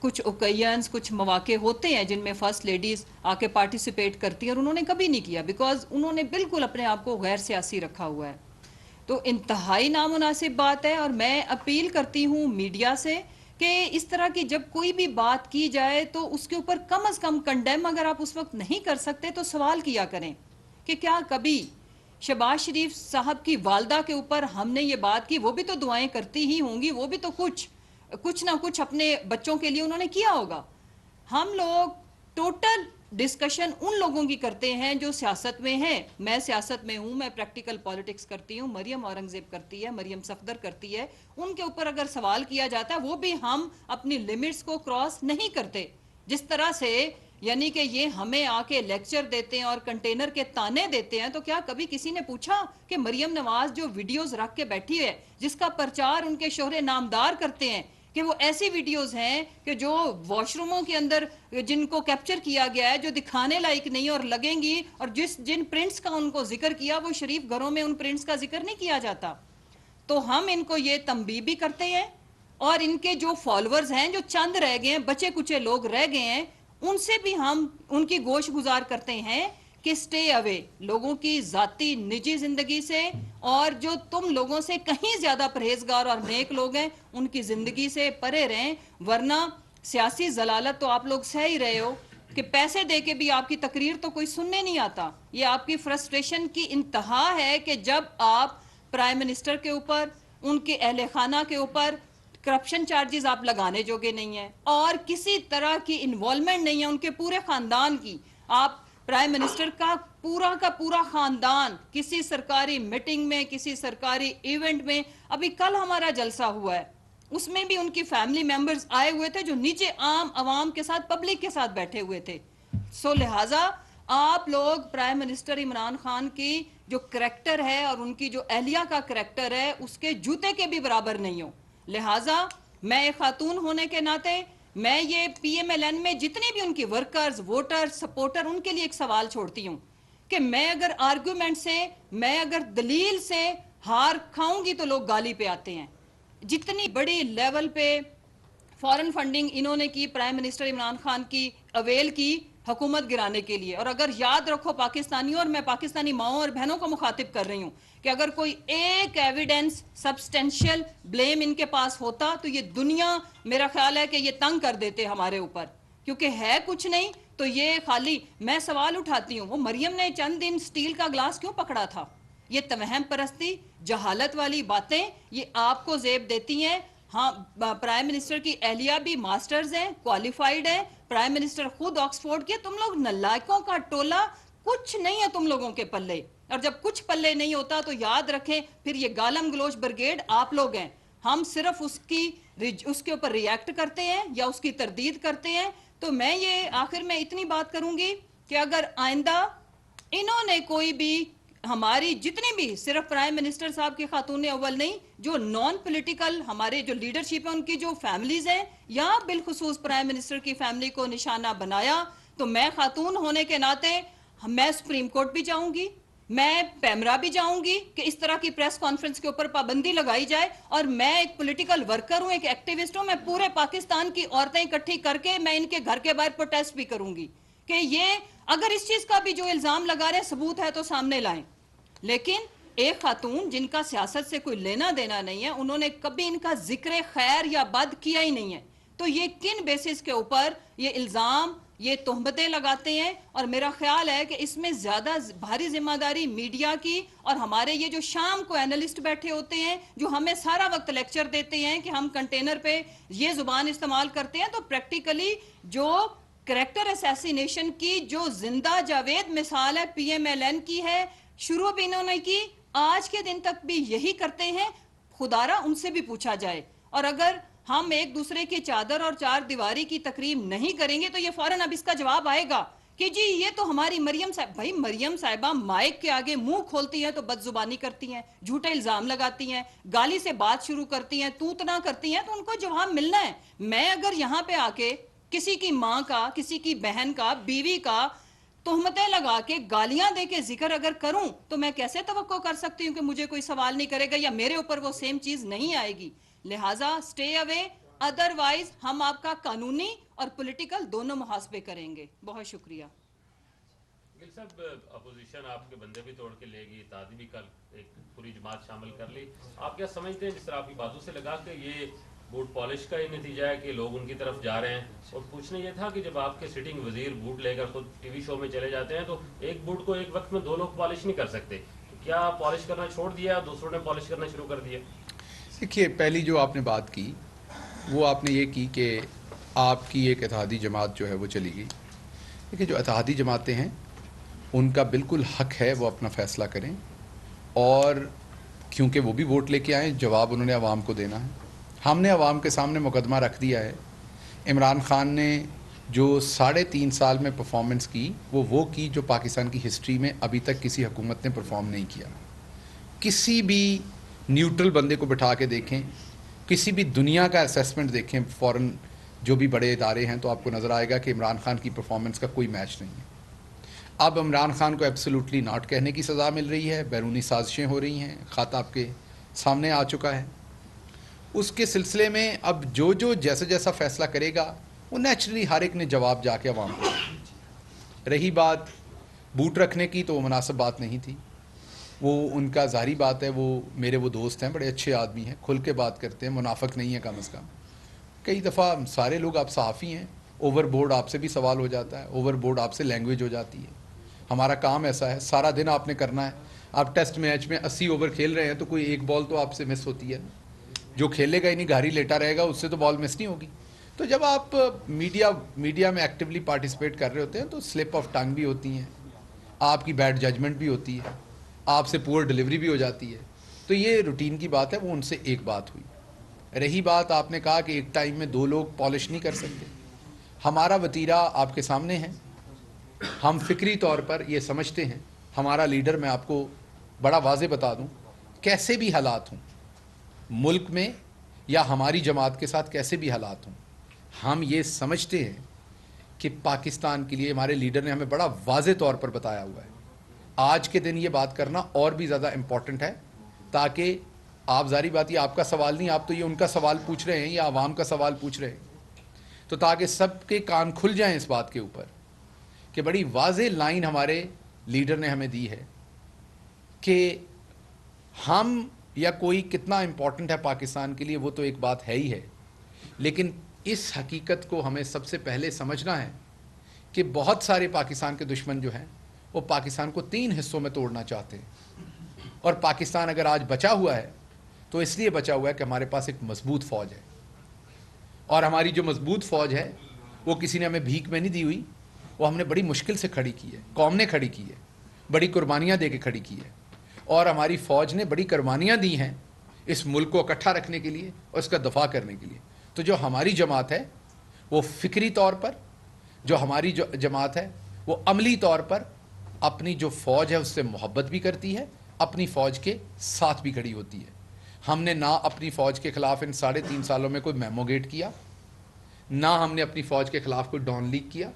کچھ اوکیزنز کچھ مواقع ہوتے ہیں جن میں فرسٹ لیڈیز آ کے پارٹیسپیٹ کرتی ہیں, اور انہوں نے کبھی نہیں کیا بیکاز انہوں نے بالکل اپنے آپ کو غیر سیاسی رکھا ہوا ہے. تو انتہائی نامناسب بات ہے, اور میں اپیل کرتی ہوں میڈیا سے کہ اس طرح کی جب کوئی بھی بات کی جائے تو اس کے اوپر کم از کم کنڈیم اگر آپ اس وقت نہیں کر سکتے تو سوال کیا کریں کہ کیا کبھی شہباز شریف صاحب کی والدہ کے اوپر ہم نے یہ بات کی, وہ بھی تو دعائیں کرتی ہی ہوں گی, وہ بھی تو کچھ نہ کچھ اپنے بچوں کے لیے انہوں نے کیا ہوگا. ہم لوگ ٹوٹل ڈسکشن ان لوگوں کی کرتے ہیں جو سیاست میں ہیں. میں سیاست میں ہوں, میں پریکٹیکل پالیٹکس کرتی ہوں, مریم اورنگزیب کرتی ہے, مریم صفدر کرتی ہے. ان کے اوپر اگر سوال کیا جاتا ہے وہ بھی ہم اپنی لیمٹس کو کراس نہیں کرتے. جس طرح سے یعنی کہ یہ ہمیں آ کے لیکچر دیتے ہیں اور کنٹینر کے تانے دیتے ہیں, تو کیا کبھی کسی نے پوچھا کہ مریم نواز جو ویڈیوز رکھ کے بیٹھی ہے جس کا پرچار ان کے شوہر نامدار کرتے ہیں کہ وہ ایسی ویڈیوز ہیں کہ جو واش روموں کے اندر جن کو کیپچر کیا گیا ہے جو دکھانے لائق نہیں اور لگیں گی, اور جن پرنٹس کا ان کو ذکر کیا وہ شریف گھروں میں ان پرنٹس کا ذکر نہیں کیا جاتا. تو ہم ان کو یہ تنبیہ بھی کرتے ہیں, اور ان کے جو فالوورز ہیں جو چند رہ گئے ہیں, بچے کچے لوگ رہ گئے ہیں, ان سے بھی ہم ان کی گوش گزار کرتے ہیں کہ سٹے اوے لوگوں کی ذاتی نجی زندگی سے, اور جو تم لوگوں سے کہیں زیادہ پرہیزگار اور نیک لوگ ہیں ان کی زندگی سے پرے رہیں. ورنہ سیاسی ضلالت تو آپ لوگ سہ ہی رہے ہو کہ پیسے دے کے بھی آپ کی تقریر تو کوئی سننے نہیں آتا. یہ آپ کی فرسٹریشن کی انتہا ہے کہ جب آپ پرائم منسٹر کے اوپر, ان کے اہل خانہ کے اوپر کرپشن چارجز آپ لگانے جوگے نہیں ہیں اور کسی طرح کی انوالومنٹ نہیں ہے ان کے پورے خاندان کی. آپ پرائم منسٹر کا پورا خاندان کسی سرکاری میٹنگ میں, کسی سرکاری ایونٹ میں, ابھی کل ہمارا جلسہ ہوا ہے اس میں بھی ان کی فیملی ممبرز آئے ہوئے تھے جو نیچے عام عوام کے ساتھ پبلک کے ساتھ بیٹھے ہوئے تھے. سو لہٰذا آپ لوگ پرائم منسٹر عمران خان کی جو کریکٹر ہے اور ان کی جو اہلیہ کا کریکٹر ہے اس کے جوتے کے بھی برابر نہیں ہو. لہٰذا میں ایک خاتون ہونے کے ناطے میں یہ پی ایم ایل این میں جتنے بھی ان کی ورکرز, ووٹر, سپورٹر, ان کے لیے ایک سوال چھوڑتی ہوں کہ میں اگر آرگومنٹ سے, میں اگر دلیل سے ہار کھاؤں گی تو لوگ گالی پہ آتے ہیں. جتنی بڑی لیول پہ فارن فنڈنگ انہوں نے کی پرائم منسٹر عمران خان کی اویل کی, حکومت گرانے کے لیے. اور اگر یاد رکھو پاکستانیوں، اور میں پاکستانی ماؤں اور بہنوں کو مخاطب کر رہی ہوں، کہ اگر کوئی ایک ایویڈنس سبسٹینشیل بلیم ان کے پاس ہوتا تو یہ دنیا میرا خیال ہے کہ یہ تنگ کر دیتے ہمارے اوپر، کیونکہ ہے کچھ نہیں. تو یہ خالی میں سوال اٹھاتی ہوں، وہ مریم نے چند دن سٹیل کا گلاس کیوں پکڑا تھا؟ یہ توہم پرستی، جہالت والی باتیں یہ آپ کو زیب دیتی ہیں. ہاں، پرائم منسٹر کی اہلیہ بھی ماسٹرز ہیں، کوالیفائیڈ ہیں، پرائم منسٹر خود آکسفورڈ کے. تم لوگ نلائکوں کا ٹولہ، کچھ نہیں ہے تم لوگوں کے پلے. اور جب کچھ پلے نہیں ہوتا تو یاد رکھیں پھر یہ گالم گلوچ برگیڈ آپ لوگ ہیں. ہم صرف اس کے اوپر ریئیکٹ کرتے ہیں یا اس کی تردید کرتے ہیں. تو میں یہ آخر میں اتنی بات کروں گی کہ اگر آئندہ انہوں نے کوئی بھی ہماری جتنی بھی، صرف پرائم منسٹر صاحب کی خاتون اول نہیں، جو نان پولیٹیکل ہمارے جو لیڈرشپ ہے ان کی جو فیملیز ہیں، یا بالخصوص پرائم منسٹر کی فیملی کو نشانہ بنایا، تو میں خاتون ہونے کے ناطے میں سپریم کورٹ بھی جاؤں گی، میں پیمرا بھی جاؤں گی کہ اس طرح کی پریس کانفرنس کے اوپر پابندی لگائی جائے. اور میں ایک پولیٹیکل ورکر ہوں، ایک ایکٹیوسٹ ہوں، میں پورے پاکستان کی عورتیں اکٹھی کر کے میں ان کے گھر کے باہر پروٹیسٹ بھی کروں گی کہ یہ اگر اس چیز کا بھی جو الزام لگا رہے ثبوت ہے تو سامنے لائیں. لیکن ایک خاتون جن کا سیاست سے کوئی لینا دینا نہیں ہے، انہوں نے کبھی ان کا ذکر خیر یا بد کیا ہی نہیں ہے. تو یہ کن بیسس کے اوپر یہ الزام، یہ تہمتیں لگاتے ہیں؟ اور میرا خیال ہے کہ اس میں زیادہ بھاری ذمہ داری میڈیا کی، اور ہمارے یہ جو شام کو اینالسٹ بیٹھے ہوتے ہیں جو ہمیں سارا وقت لیکچر دیتے ہیں کہ ہم کنٹینر پہ یہ زبان استعمال کرتے ہیں. تو پریکٹیکلی جو کریکٹر اسیسینیشن کی جو زندہ جاوید مثال ہے پی ایم ایل این کی ہے، شروع بھی انہوں نے کی، آج کے دن تک بھی یہی کرتے ہیں. خدارا ان سے بھی پوچھا جائے. اور اگر ہم ایک دوسرے کی چادر اور چار دیواری کی تقریب نہیں کریں گے تو یہ فوراً اب اس کا جواب آئے گا کہ جی یہ تو ہماری مریم صاحب. بھائی مریم صاحبہ مائک کے آگے منہ کھولتی ہیں تو بد زبانی کرتی ہیں، جھوٹے الزام لگاتی ہیں، گالی سے بات شروع کرتی ہیں، توتنا کرتی ہیں، تو ان کو جواب ملنا ہے. میں اگر یہاں پہ آ کے کسی کی ماں کا، کسی کی بہن کا، بیوی کا تہمتیں لگا کے گالیاں دے کے ذکر اگر کروں تو میں کیسے توقع کر سکتی ہوں کہ مجھے کوئی سوال نہیں کرے گا یا میرے اوپر وہ سیم چیز نہیں آئے گی. لہٰذا سٹے اوے، ادروائز ہم آپ کا قانونی اور پولیٹیکل دونوں محاسبے کریں گے. بہت شکریہ. گل صاحب، اپوزیشن آپ کے بندے بھی توڑ کے لے گی، اتحادی بھی کل ایک پوری جماعت شامل کر لی. آپ کیا سمجھتے ہیں جس طرح آپ کی باتوں سے لگا کہ یہ بوٹ پالش کا ہی نتیجہ ہے کہ لوگ ان کی طرف جا رہے ہیں؟ اور پوچھنا یہ تھا کہ جب آپ کے سٹنگ وزیر بوٹ لے کر خود ٹی وی شو میں چلے جاتے ہیں تو ایک بوٹ کو ایک وقت میں دو لوگ پالش نہیں کر سکتے، کیا پالش کرنا چھوڑ دیا، دوسروں نے پالش کرنا شروع کر دیا؟ دیکھیے، پہلی جو آپ نے بات کی وہ آپ نے یہ کی کہ آپ کی ایک اتحادی جماعت جو ہے وہ چلی گئی. دیکھیے، جو اتحادی جماعتیں ہیں ان کا بالکل حق ہے وہ اپنا فیصلہ کریں، اور کیونکہ وہ بھی ووٹ لے کے آئیں، جواب انہوں نے عوام کو دینا ہے. ہم نے عوام کے سامنے مقدمہ رکھ دیا ہے. عمران خان نے جو 3.5 سال میں پرفارمنس کی وہ کی جو پاکستان کی ہسٹری میں ابھی تک کسی حکومت نے پرفارم نہیں کیا. کسی بھی نیوٹرل بندے کو بٹھا کے دیکھیں، کسی بھی دنیا کا اسیسمنٹ دیکھیں فورن جو بھی بڑے ادارے ہیں، تو آپ کو نظر آئے گا کہ عمران خان کی پرفارمنس کا کوئی میچ نہیں ہے. اب عمران خان کو ایبسولوٹلی ناٹ کہنے کی سزا مل رہی ہے، بیرونی سازشیں ہو رہی ہیں، خط آپ کے سامنے آ چکا ہے. اس کے سلسلے میں اب جو جیسا فیصلہ کرے گا وہ نیچرلی ہر ایک نے جواب جا کے عوام کو. رہی بات بوٹ رکھنے کی، تو وہ مناسب بات نہیں تھی. وہ ان کا ظاہری بات ہے، وہ میرے وہ دوست ہیں، بڑے اچھے آدمی ہیں، کھل کے بات کرتے ہیں، منافق نہیں ہے کم از کم. کئی دفعہ سارے لوگ آپ صحافی ہیں، اوور بورڈ آپ سے بھی سوال ہو جاتا ہے، اوور بورڈ آپ سے لینگویج ہو جاتی ہے. ہمارا کام ایسا ہے، سارا دن آپ نے کرنا ہے. آپ ٹیسٹ میچ میں 80 اوور کھیل رہے ہیں تو کوئی ایک بال تو آپ سے مس ہوتی ہے. جو کھیلے گا ہی نہیں، گھاری لیٹا رہے گا، اس سے تو بال مس نہیں ہوگی. تو جب آپ میڈیا میں ایکٹیولی پارٹیسپیٹ کر رہے ہوتے ہیں تو سلپ آف ٹنگ بھی ہوتی ہیں، آپ کی بیڈ ججمنٹ بھی ہوتی ہے، آپ سے پور ڈلیوری بھی ہو جاتی ہے. تو یہ روٹین کی بات ہے، وہ ان سے ایک بات ہوئی. رہی بات آپ نے کہا کہ ایک ٹائم میں 2 لوگ پالش نہیں کر سکتے. ہمارا وتیرہ آپ کے سامنے ہے. ہم فکری طور پر یہ سمجھتے ہیں، ہمارا لیڈر، میں آپ کو بڑا واضح بتا دوں، کیسے بھی حالات ہوں ملک میں یا ہماری جماعت کے ساتھ، کیسے بھی حالات ہوں، ہم یہ سمجھتے ہیں کہ پاکستان کے لیے ہمارے لیڈر نے ہمیں بڑا واضح طور پر بتایا ہوا ہے. آج کے دن یہ بات کرنا اور بھی زیادہ امپورٹنٹ ہے، تاکہ آپ، ظاہری بات یہ آپ کا سوال نہیں، آپ تو یہ ان کا سوال پوچھ رہے ہیں یا عوام کا سوال پوچھ رہے ہیں، تو تاکہ سب کے کان کھل جائیں اس بات کے اوپر کہ بڑی واضح لائن ہمارے لیڈر نے ہمیں دی ہے کہ ہم یا کوئی کتنا امپورٹنٹ ہے پاکستان کے لیے وہ تو ایک بات ہے ہی ہے، لیکن اس حقیقت کو ہمیں سب سے پہلے سمجھنا ہے کہ بہت سارے پاکستان کے دشمن جو ہیں وہ پاکستان کو 3 حصوں میں توڑنا چاہتے ہیں، اور پاکستان اگر آج بچا ہوا ہے تو اس لیے بچا ہوا ہے کہ ہمارے پاس ایک مضبوط فوج ہے، اور ہماری جو مضبوط فوج ہے وہ کسی نے ہمیں بھیک میں نہیں دی ہوئی، وہ ہم نے بڑی مشکل سے کھڑی کی ہے، قوم نے کھڑی کی ہے، بڑی قربانیاں دے کے کھڑی کی ہے، اور ہماری فوج نے بڑی قربانیاں دی ہیں اس ملک کو اکٹھا رکھنے کے لیے اور اس کا دفاع کرنے کے لیے۔ تو جو ہماری جماعت ہے وہ فکری طور پر، جو ہماری جو جماعت ہے وہ عملی طور پر اپنی جو فوج ہے اس سے محبت بھی کرتی ہے، اپنی فوج کے ساتھ بھی کھڑی ہوتی ہے۔ ہم نے نہ اپنی فوج کے خلاف ان 3.5 سالوں میں کوئی میمو گیٹ کیا، نہ ہم نے اپنی فوج کے خلاف کوئی ڈان لیک کیا،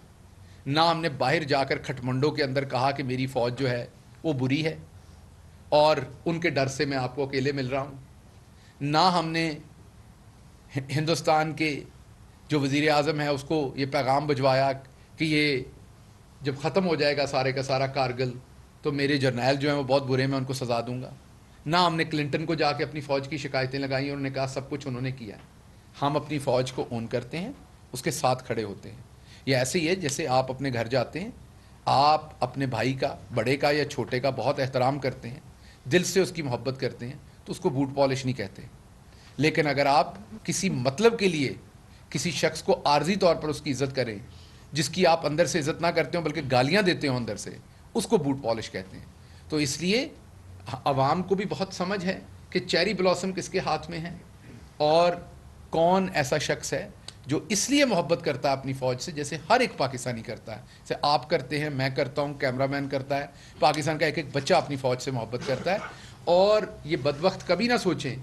نہ ہم نے باہر جا کر کھٹمنڈو کے اندر کہا کہ میری فوج جو ہے وہ بری ہے اور ان کے ڈر سے میں آپ کو اکیلے مل رہا ہوں، نہ ہم نے ہندوستان کے جو وزیر اعظم ہے اس کو یہ پیغام بھجوایا کہ یہ جب ختم ہو جائے گا سارے کا سارا کارگل تو میرے جرنیل جو ہیں وہ بہت برے، میں ان کو سزا دوں گا۔ نہ ہم نے کلنٹن کو جا کے اپنی فوج کی شکایتیں لگائیں، اور انہوں نے کہا سب کچھ انہوں نے کیا ہے۔ ہم اپنی فوج کو اون کرتے ہیں، اس کے ساتھ کھڑے ہوتے ہیں۔ یہ ایسے ہی ہے جیسے آپ اپنے گھر جاتے ہیں، آپ اپنے بھائی کا، بڑے کا یا چھوٹے کا بہت احترام کرتے ہیں، دل سے اس کی محبت کرتے ہیں، تو اس کو بوٹ پالش نہیں کہتے۔ لیکن اگر آپ کسی مطلب کے لیے کسی شخص کو عارضی طور پر اس کی عزت کریں، جس کی آپ اندر سے عزت نہ کرتے ہوں بلکہ گالیاں دیتے ہوں اندر سے، اس کو بوٹ پالش کہتے ہیں۔ تو اس لیے عوام کو بھی بہت سمجھ ہے کہ چیری بلاسم کس کے ہاتھ میں ہے، اور کون ایسا شخص ہے جو اس لیے محبت کرتا ہے اپنی فوج سے جیسے ہر ایک پاکستانی کرتا ہے، جیسے آپ کرتے ہیں، میں کرتا ہوں، کیمرہ مین کرتا ہے، پاکستان کا ایک ایک بچہ اپنی فوج سے محبت کرتا ہے۔ اور یہ بدبخت کبھی نہ سوچیں،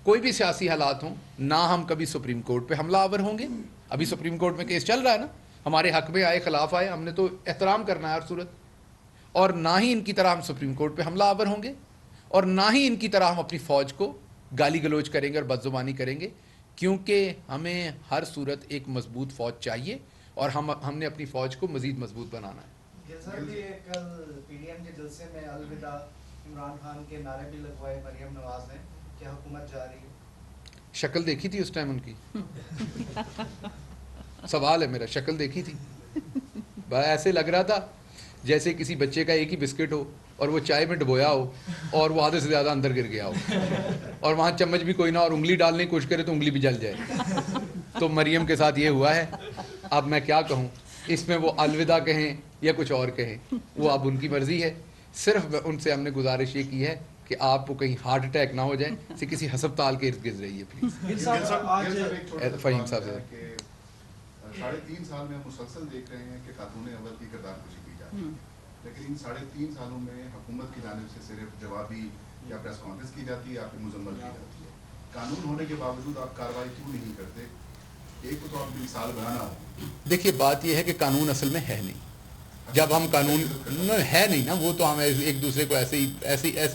کوئی بھی سیاسی حالات ہوں، نہ ہم کبھی سپریم کورٹ پہ حملہ آور ہوں گے۔ ابھی سپریم کورٹ میں کیس چل رہا ہے نا، ہمارے حق میں آئے، خلاف آئے، ہم نے تو احترام کرنا ہے ہر صورت، اور نہ ہی ان کی طرح ہم سپریم کورٹ پہ حملہ آور ہوں گے، اور نہ ہی ان کی طرح ہم اپنی فوج کو گالی گلوچ کریں گے اور بدزبانی کریں گے، کیونکہ ہمیں ہر صورت ایک مضبوط فوج چاہیے، اور ہم نے اپنی فوج کو مزید مضبوط بنانا ہے۔ گل صاحب جی کل پی ڈی ایم کے جلسے میں الوداع عمران خان کے نعرے بھی لگوائے مریم نواز نے، کیا حکومت جا رہی ہے؟ شکل دیکھی تھی اس ٹائم ان کی؟ سوال ہے میرا، شکل دیکھی تھی؟ ایسے لگ رہا تھا جیسے کسی بچے کا ایک ہی بسکٹ ہو اور وہ چائے میں ڈبویا ہو اور وہ آدھے سے زیادہ اندر گر گیا ہو، اور وہاں چمچ بھی کوئی نہ، اور انگلی ڈالنے کی کوشش کرے تو انگلی بھی جل جائے۔ تو مریم کے ساتھ یہ ہوا ہے۔ اب میں کیا کہوں، اس میں وہ الوداع کہیں یا کچھ اور کہیں، وہ اب ان کی مرضی ہے۔ صرف ان سے ہم نے گزارش یہ کی ہے کہ آپ کو کہیں ہارٹ اٹیک نہ ہو جائے، اسے کسی ہسپتال کے ارد گرد رہیے پلیز۔ فہیم صاحب سے 3.5 سال میں ہم مسلسل دیکھ رہے ہیں کہ خاتون اول کی کردار کشی کی جا رہی ہے، لیکن ان 3.5 سالوں میں حکومت کی جانب سے صرف جوابی یا پریس کانفرنس کی جاتی ہے یا پھر مذمت کی جاتی ہے۔ قانون ہونے کے باوجود آپ کارروائی کیوں نہیں کرتے؟ ایک تو آپ مثال بنانا ہو۔ دیکھیے بات یہ ہے کہ قانون اصل میں ہے نہیں۔ جب ہم قانون ہے نہیں نا، وہ تو ہم ایک دوسرے کو ایسے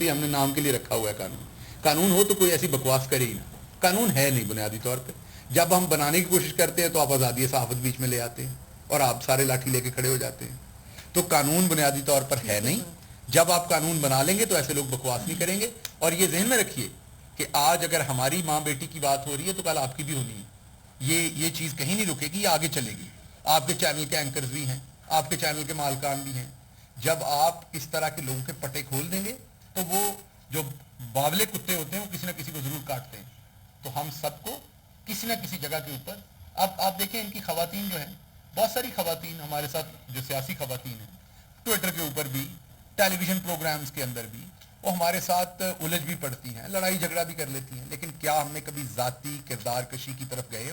ہی ہم نے نام کے لیے رکھا ہوا ہے قانون۔ قانون ہو تو کوئی ایسی بکواس کرے ہی نا، قانون ہے نہیں بنیادی طور پہ۔ جب ہم بنانے کی کوشش کرتے ہیں تو آپ آزادی صحافت بیچ میں لے آتے ہیں اور آپ سارے لاٹھی لے کے کھڑے ہو جاتے ہیں۔ تو قانون بنیادی طور پر ہے نہیں۔ جب آپ قانون بنا لیں گے تو ایسے لوگ بکواس نہیں کریں گے۔ اور یہ ذہن میں رکھیے کہ آج اگر ہماری ماں بیٹی کی بات ہو رہی ہے تو کل آپ کی بھی ہونی ہے۔ یہ چیز کہیں نہیں رکے گی، یہ آگے چلے گی۔ آپ کے چینل کے اینکرز بھی ہیں، آپ کے چینل کے مالکان بھی ہیں۔ جب آپ اس طرح کے لوگوں کے پٹے کھول دیں گے تو وہ جو باولے کتے ہوتے ہیں وہ کسی نہ کسی کو ضرور کاٹتے ہیں۔ تو ہم سب کو کسی نہ کسی جگہ کے اوپر، اب آپ دیکھیں ان کی خواتین جو ہیں، بہت ساری خواتین ہمارے ساتھ جو سیاسی خواتین ہیں، ٹویٹر کے اوپر بھی، ٹیلی ویژن پروگرامز کے اندر بھی، وہ ہمارے ساتھ الجھ بھی پڑتی ہیں، لڑائی جھگڑا بھی کر لیتی ہیں، لیکن کیا ہم نے کبھی ذاتی کردار کشی کی طرف گئے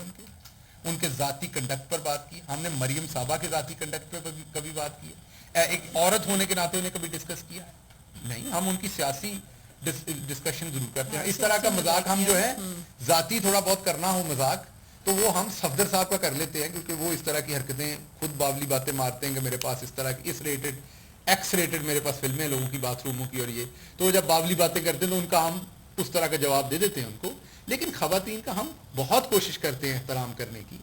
ان کے ذاتی کنڈکٹ پر بات کی؟ ہم نے مریم صاحبہ کے ذاتی کنڈکٹ پر کبھی بات کی ہے؟ ایک عورت ہونے کے ناطے انہیں کبھی ڈسکس کیا ہے؟ نہیں۔ ہم ان کی سیاسی ڈسکشن ضرور کرتے ہیں۔ اس طرح کا مذاق ہم جو ہے ذاتی تھوڑا بہت کرنا ہو مذاق تو وہ ہم صفدر صاحب کا کر لیتے ہیں، کیونکہ وہ اس طرح کی حرکتیں خود باولی باتیں مارتے ہیں کہ میرے پاس اس طرح کی ایکس ریٹڈ میرے پاس فلمیں لوگوں کی باتھ روموں کی، اور یہ تو جب باولی باتیں کرتے ہیں تو ان کا ہم اس طرح کا جواب دے دیتے ہیں ان کو۔ لیکن خواتین کا ہم بہت کوشش کرتے ہیں احترام کرنے کی،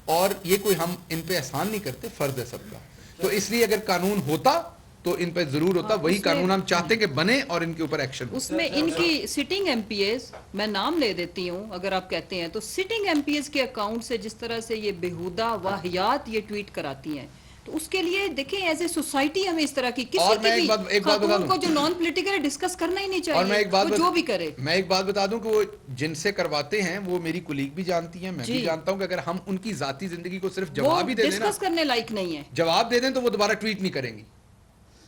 اور یہ کوئی ہم ان پہ احسان نہیں کرتے، فرض ہے سب کا۔ تو اس لیے اگر قانون ہوتا تو ان پہ ضرور ہوتا. وہی قانون ہم چاہتے ہیں کہ بنے اور ان کے اوپر ایکشن ہو. اس میں ان کی سٹنگ ایم پی ایز میں نام لے دیتی ہوں اگر آپ کہتے ہیں تو, سٹنگ ایم پی ایز کے اکاؤنٹ سے جس طرح سے یہ بےہودہ واہیات یہ ٹویٹ کراتی ہیں, تو اس کے لیے دیکھیں ایز اے سوسائٹی ہمیں اس طرح کی اور کسی میں کی ایک بات بتا خاتون دوں کو جو نان پولیٹیکل ڈسکس کرنا ہی نہیں اور میں چاہیے, ایک بات وہ جو بھی کرے. میں ایک بات بتا دوں کہ وہ جن سے کرواتے ہیں وہ میری کولیگ بھی جانتی ہیں, میں بھی جی. جانتا ہوں کہ اگر ہم ان کی ذاتی زندگی کو صرف وہ جواب ہی دے دیں نا, ڈسکس کرنے لائق نہیں ہے. جواب دے دیں تو وہ دوبارہ ٹویٹ نہیں کریں گی,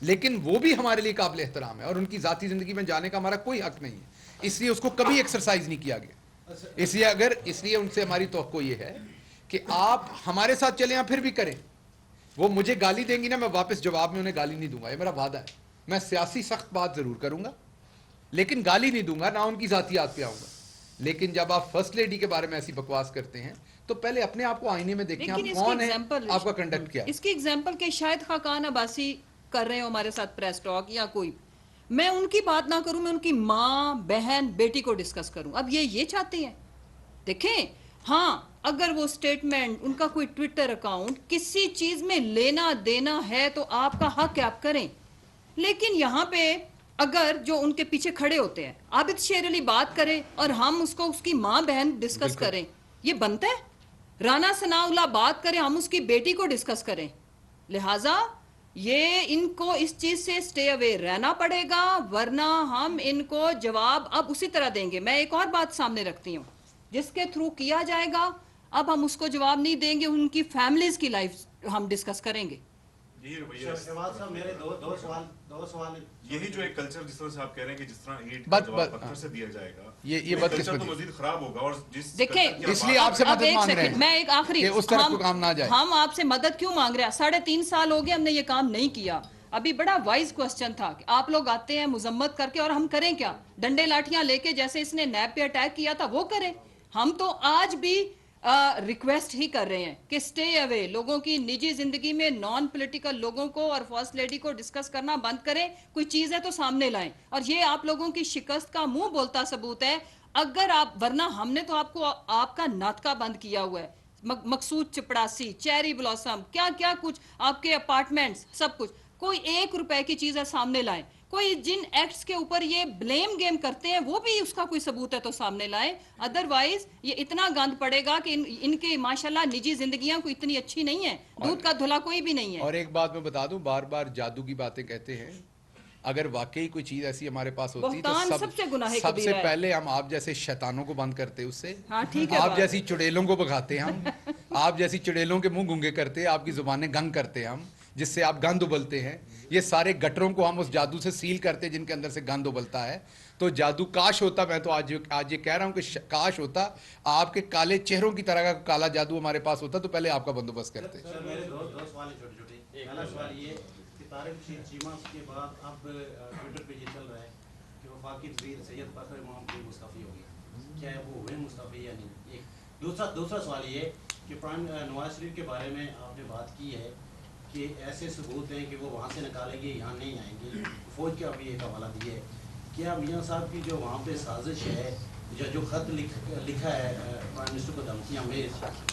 لیکن وہ بھی ہمارے لیے قابل احترام ہے اور ان کی ذاتی زندگی میں جانے کا ہمارا کوئی حق نہیں ہے, اس لیے اس کو کبھی ایکسرسائز نہیں کیا گیا. اس لیے ان سے ہماری توقع یہ ہے کہ آپ ہمارے ساتھ چلیں یا پھر بھی کریں, وہ مجھے گالی دیں گی نا, میں واپس جواب میں انہیں گالی نہیں دوں گا, یہ میرا وعدہ ہے. میں سیاسی سخت بات ضرور کروں گا لیکن گالی نہیں دوں گا, نہ ان کی ذاتیات پہ آؤں گا. لیکن جب آپ فرسٹ لیڈی کے بارے میں ایسی بکواس کرتے ہیں تو پہلے اپنے آپ کو آئینے میں دیکھیں, لیکن آپ اس کی کون ہیں, ایگزامپل آپ کا کنڈکٹ کیا ہے. اس کی ایگزامپل کہ شاید خاقان عباسی کر رہے ہو ہمارے ساتھ پریس ٹاک یا کوئی, میں ان کی بات نہ کروں, میں ان کی ماں بہن بیٹی کو ڈسکس کروں. اب یہ چاہتے ہیں, دیکھیں ہاں اگر وہ سٹیٹمنٹ ان کا کوئی ٹویٹر اکاؤنٹ کسی چیز میں لینا دینا ہے تو آپ کا حق ہے, آپ کریں. لیکن یہاں پہ اگر جو ان کے پیچھے کھڑے ہوتے ہیں عابد شیر علی بات کرے اور ہم اس کو اس کی ماں بہن ڈسکس کریں, یہ بنتا ہے؟ رانا ثناء اللہ بات کریں, ہم اس کی بیٹی کو ڈسکس کریں. لہٰذا یہ ان کو اس چیز سے سٹے اوے رہنا پڑے گا, ورنہ ہم ان کو جواب اب اسی طرح دیں گے. میں ایک اور بات سامنے رکھتی ہوں, جس کے تھرو کیا جائے گا اب ہم اس کو جواب نہیں دیں گے, ان کی فیملیز کی لائف ہم ڈسکس کریں گے. شہباز صاحب میرے دو سوال. یہی جو ایک کلچر جس طرح سے آپ کہہ رہے ہیں کہ جس طرح اینٹ کا بات جواب پتھر سے دیا جائے گا, یہ کلچر تو مزید خراب ہوگا. اور جس دیکھیں اس لیے آپ سے مدد مانگ رہے ہیں میں ایک آخری کہ اس طرف کو کام نہ جائے. ہم آپ سے مدد کیوں مانگ رہے ہیں؟ 3.5 سال ہو گئے ہم نے یہ کام نہیں کیا. ابھی بڑا وائز کوسچن تھا کہ آپ لوگ آتے ہیں مذمت کر کے, اور ہم کریں کیا؟ ڈنڈے لاٹھیاں لے کے جیسے اس نے نیب پہ اٹیک کیا تھا وہ کریں. ہم تو آج بھی ریکویسٹ ہی کر رہے ہیں کہ سٹے اوے, لوگوں کی نجی زندگی میں نان پولیٹیکل لوگوں کو اور فرسٹ لیڈی کو ڈسکس کرنا بند کریں. کوئی چیز ہے تو سامنے لائیں, اور یہ آپ لوگوں کی شکست کا منہ بولتا ثبوت ہے. اگر آپ, ورنہ ہم نے تو آپ کو آپ کا ناطقہ بند کیا ہوا ہے. مقصود چپڑاسی, چیری بلاسم, کیا کیا کچھ آپ کے اپارٹمنٹس, سب کچھ. کوئی 1 روپے کی چیز ہے سامنے لائیں. کوئی جن ایکٹس کے اوپر یہ بلیم گیم کرتے ہیں وہ بھی اس کا کوئی ثبوت ہے تو سامنے لائیں. ادروائز یہ اتنا گند پڑے گا کہ ان کے ماشاءاللہ نجی زندگیاں کوئی اتنی اچھی نہیں ہیں, دودھ کا دھلا کوئی بھی نہیں ہے. اور ایک بات میں بتا دوں, بار بار جادو کی باتیں کہتے ہیں, اگر واقعی کوئی چیز ایسی ہمارے پاس ہوتی تو سب سے گناہ سب کبیرہ سے ہے. پہلے ہم آپ جیسے شیطانوں کو بند کرتے, اس سے ہاں ٹھیک ہے, آپ جیسی چڑیلوں کو بھگاتے ہم, آپ جیسی چڑیلوں کے منہ گنگے کرتے, آپ کی زبانیں گنگ کرتے ہم, جس سے آپ گند ابلتے ہیں. یہ سارے گٹروں کو ہم اس جادو سے سیل کرتے جن کے اندر سے گند ابلتا ہے. تو جادو کاش ہوتا, میں تو آج یہ کہہ رہا ہوں کہ کاش ہوتا آپ کے کالے چہروں کی طرح کا کالا جادو ہمارے پاس ہوتا تو پہلے آپ کا بندوبست کرتے. سر میرے دو سوال ہیں چھوٹے چھوٹے. پہلا سوال یہ کہ طارق رشید چیمہ کے بعد اب ٹویٹر پہ یہ چل رہا ہے کہ وفاقی وزیر سید فخر امام کی مستعفی ہوگی, کیا وہ ہوئے مستعفی یا نہیں؟ ایک دوسرا سوال یہ کہ نواز شریف کے بارے میں آپ نے بات کی ہے کہ ایسے ثبوت ہیں کہ وہ وہاں سے نکالیں گے, یہاں نہیں آئیں گے, فوج کا بھی ایک حوالہ دیا ہے. کیا میاں صاحب کی جو وہاں پہ سازش ہے, جو خط لکھا ہے پرائم منسٹر کو دھمکیاں میں,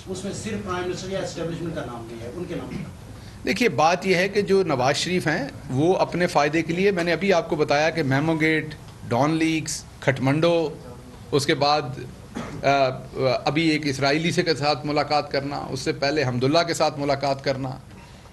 اس میں صرف پرائم منسٹر یا اسٹیبلشمنٹ کا نام نہیں ہے, ان کے نام نہیں. دیکھیے بات یہ ہے کہ جو نواز شریف ہیں وہ اپنے فائدے کے لیے, میں نے ابھی آپ کو بتایا کہ memo gate, Dawn leaks, Kathmandu, اس کے بعد ابھی ایک اسرائیلی سے کے ساتھ ملاقات کرنا, اس سے پہلے حمداللہ کے ساتھ ملاقات کرنا,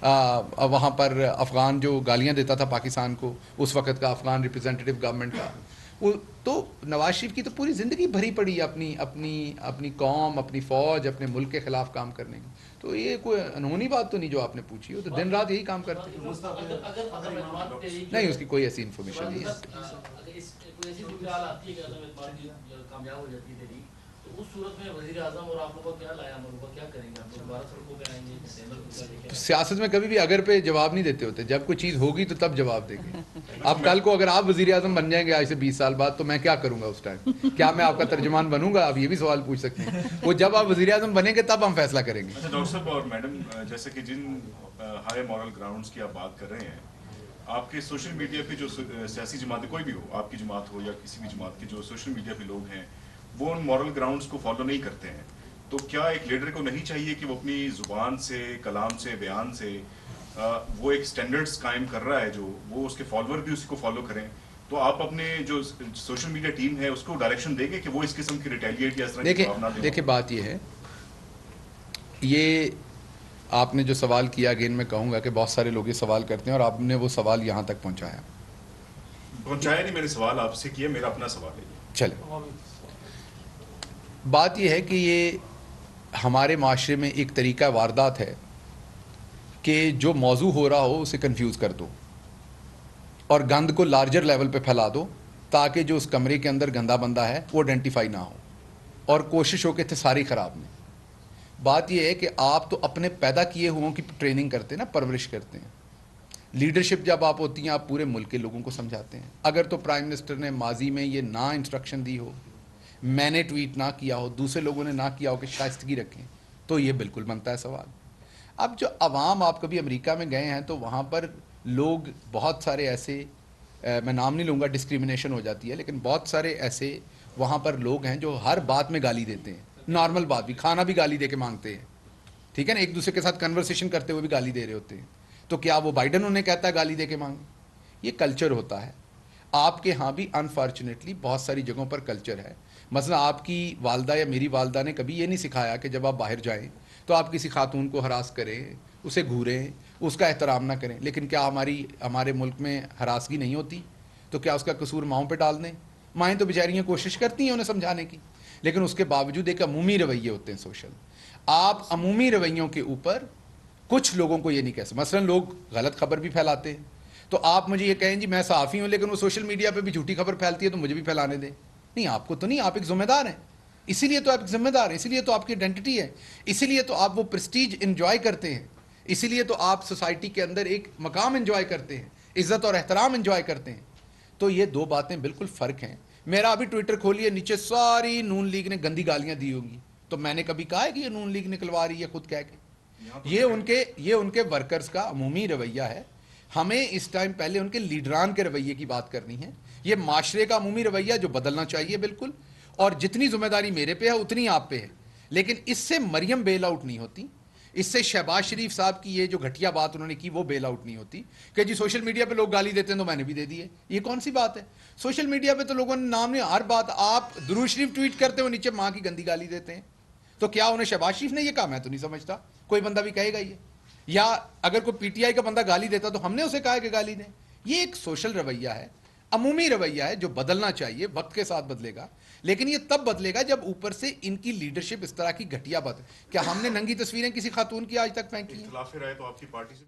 وہاں پر افغان جو گالیاں دیتا تھا پاکستان کو, اس وقت کا افغان ریپرزینٹیٹو گورنمنٹ کا, تو نواز شریف کی تو پوری زندگی بھری پڑی اپنی قوم, اپنی فوج, اپنے ملک کے خلاف کام کرنے کی. تو یہ کوئی انہونی بات تو نہیں جو آپ نے پوچھی ہو, تو دن رات یہی کام کرتے ہیں. نہیں, اس کی کوئی ایسی انفارمیشن نہیں ہے. سیاست میں کبھی بھی اگر پہ جواب نہیں دیتے ہوتے, جب کوئی چیز ہوگی تو تب جواب دیں گے. اب کل کو اگر آپ وزیر اعظم بن جائیں گے آج سے 20 سال بعد, تو میں کیا کروں گا اس ٹائم؟ کیا میں آپ کا ترجمان بنوں گا؟ آپ یہ بھی سوال پوچھ سکتے ہیں. وہ جب آپ وزیر اعظم بنیں گے تب ہم فیصلہ کریں گے. اچھا ڈاکٹر صاحب اور میڈم, جیسے کہ جن ہائی مورل گراؤنڈس کی آپ بات کر رہے ہیں, آپ کے سوشل میڈیا پہ جو سیاسی جماعتیں, کوئی بھی ہو, آپ کی جماعت ہو یا کسی بھی جماعت کے جو سوشل میڈیا پہ لوگ ہیں, وہ ان مورل گراؤنڈس کو فالو نہیں کرتے ہیں, تو کیا ایک لیڈر کو نہیں چاہیے کہ وہ اپنی زبان سے, کلام سے, بیان سے وہ ایک سٹینڈرڈز قائم کر رہا ہے جو وہ اس کے فالوور بھی اسی کو فالو کریں, تو آپ اپنے جو سوشل میڈیا ٹیم ہے اس کو ڈائریکشن دیں گے کہ وہ اس قسم کی ریٹیلیٹ یا اس طرح کی جواب نہ دیں؟ دیکھیں بات یہ ہے, یہ آپ نے جو سوال کیا, اگین میں کہوں گا کہ بہت سارے لوگ یہ سوال کرتے ہیں اور آپ نے وہ سوال یہاں تک پہنچایا نہیں, میں نے سوال آپ سے کیا, میرا اپنا سوال ہے. چلے, بات یہ ہے کہ یہ ہمارے معاشرے میں ایک طریقہ واردات ہے کہ جو موضوع ہو رہا ہو اسے کنفیوز کر دو اور گند کو لارجر لیول پہ پھیلا دو تاکہ جو اس کمرے کے اندر گندا بندہ ہے وہ آئیڈینٹیفائی نہ ہو, اور کوشش ہو کہ تھے ساری خراب میں. بات یہ ہے کہ آپ تو اپنے پیدا کیے ہوں کی ٹریننگ کرتے ہیں نا, پرورش کرتے ہیں. لیڈرشپ جب آپ ہوتی ہیں آپ پورے ملک کے لوگوں کو سمجھاتے ہیں. اگر تو پرائم منسٹر نے ماضی میں یہ نہ انسٹرکشن دی ہو, میں نے ٹویٹ نہ کیا ہو, دوسرے لوگوں نے نہ کیا ہو کہ شائستگی رکھیں, تو یہ بالکل بنتا ہے سوال. اب جو عوام, آپ کبھی امریکہ میں گئے ہیں تو وہاں پر لوگ بہت سارے ایسے, میں نام نہیں لوں گا, ڈسکریمنیشن ہو جاتی ہے, لیکن بہت سارے ایسے وہاں پر لوگ ہیں جو ہر بات میں گالی دیتے ہیں, نارمل بات بھی, کھانا بھی گالی دے کے مانگتے ہیں, ٹھیک ہے نا, ایک دوسرے کے ساتھ کنورسیشن کرتے ہوئے بھی گالی دے رہے ہوتے ہیں. تو کیا وہ بائیڈن انہیں کہتا ہے گالی دے کے مانگ؟ یہ کلچر ہوتا ہے. آپ کے ہاں بھی انفارچونیٹلی بہت ساری جگہوں پر کلچر ہے. مثلا آپ کی والدہ یا میری والدہ نے کبھی یہ نہیں سکھایا کہ جب آپ باہر جائیں تو آپ کسی خاتون کو ہراس کریں, اسے گھوریں, اس کا احترام نہ کریں. لیکن کیا ہمارے ملک میں ہراسگی نہیں ہوتی؟ تو کیا اس کا قصور ماؤں پہ ڈال دیں؟ مائیں تو بیچاریاں کوشش کرتی ہیں انہیں سمجھانے کی, لیکن اس کے باوجود ایک عمومی رویے ہوتے ہیں سوشل. آپ عمومی رویوں کے اوپر کچھ لوگوں کو یہ نہیں کہہ سکتے. مثلا لوگ غلط خبر بھی پھیلاتے ہیں, تو آپ مجھے یہ کہیں جی میں صحافی ہوں لیکن وہ سوشل میڈیا پہ بھی جھوٹی خبر پھیلتی ہے تو مجھے بھی پھیلانے دیں. نہیں, آپ کو تو نہیں, آپ ایک ذمہ دار ہیں, اسی لیے تو آپ ایک ذمہ دار ہیں, اسی لیے تو آپ کی آئیڈینٹی ہے, اسی لیے تو آپ وہ پریسٹیج انجوائے کرتے ہیں, اسی لیے تو آپ سوسائٹی کے اندر ایک مقام انجوائے کرتے ہیں, عزت اور احترام انجوائے کرتے ہیں. تو یہ دو باتیں بالکل فرق ہیں. میرا ابھی ٹویٹر کھولیے, نیچے ساری نون لیگ نے گندی گالیاں دی ہوں گی, تو میں نے کبھی کہا ہے کہ یہ نون لیگ نکلوا رہی ہے خود کہہ کے؟ یہ ان کے ورکرز کا عمومی رویہ ہے. ہمیں اس ٹائم پہلے ان کے لیڈران کے رویے کی بات کرنی ہے. یہ معاشرے کا عمومی رویہ جو بدلنا چاہیے بالکل, اور جتنی ذمہ داری میرے پہ ہے اتنی آپ پہ ہے. لیکن اس سے مریم بیل آؤٹ نہیں ہوتی, اس سے شہباز شریف صاحب کی یہ جو گھٹیا بات انہوں نے کی وہ بیل آؤٹ نہیں ہوتی کہ جی سوشل میڈیا پہ لوگ گالی دیتے ہیں تو میں نے بھی دے دی ہے. یہ کون سی بات ہے؟ سوشل میڈیا پہ تو لوگوں نے نام نہیں, ہر بات آپ درود شریف ٹویٹ کرتے ہو نیچے ماں کی گندی گالی دیتے ہیں. تو کیا انہیں شہباز شریف نے یہ کہا؟ میں تو نہیں سمجھتا, کوئی بندہ بھی کہے گا یہ. یا اگر کوئی پی ٹی آئی کا بندہ گالی دیتا تو ہم نے اسے کہا کہ گالی دیں. یہ ایک سوشل رویہ ہے, عمومی رویہ ہے جو بدلنا چاہیے, وقت کے ساتھ بدلے گا, لیکن یہ تب بدلے گا جب اوپر سے ان کی لیڈرشپ اس طرح کی گھٹیا بات. کیا ہم نے ننگی تصویریں کسی خاتون کی آج تک پھینکی ہیں؟ اختلاف رائے تو آپ کی پارٹی سے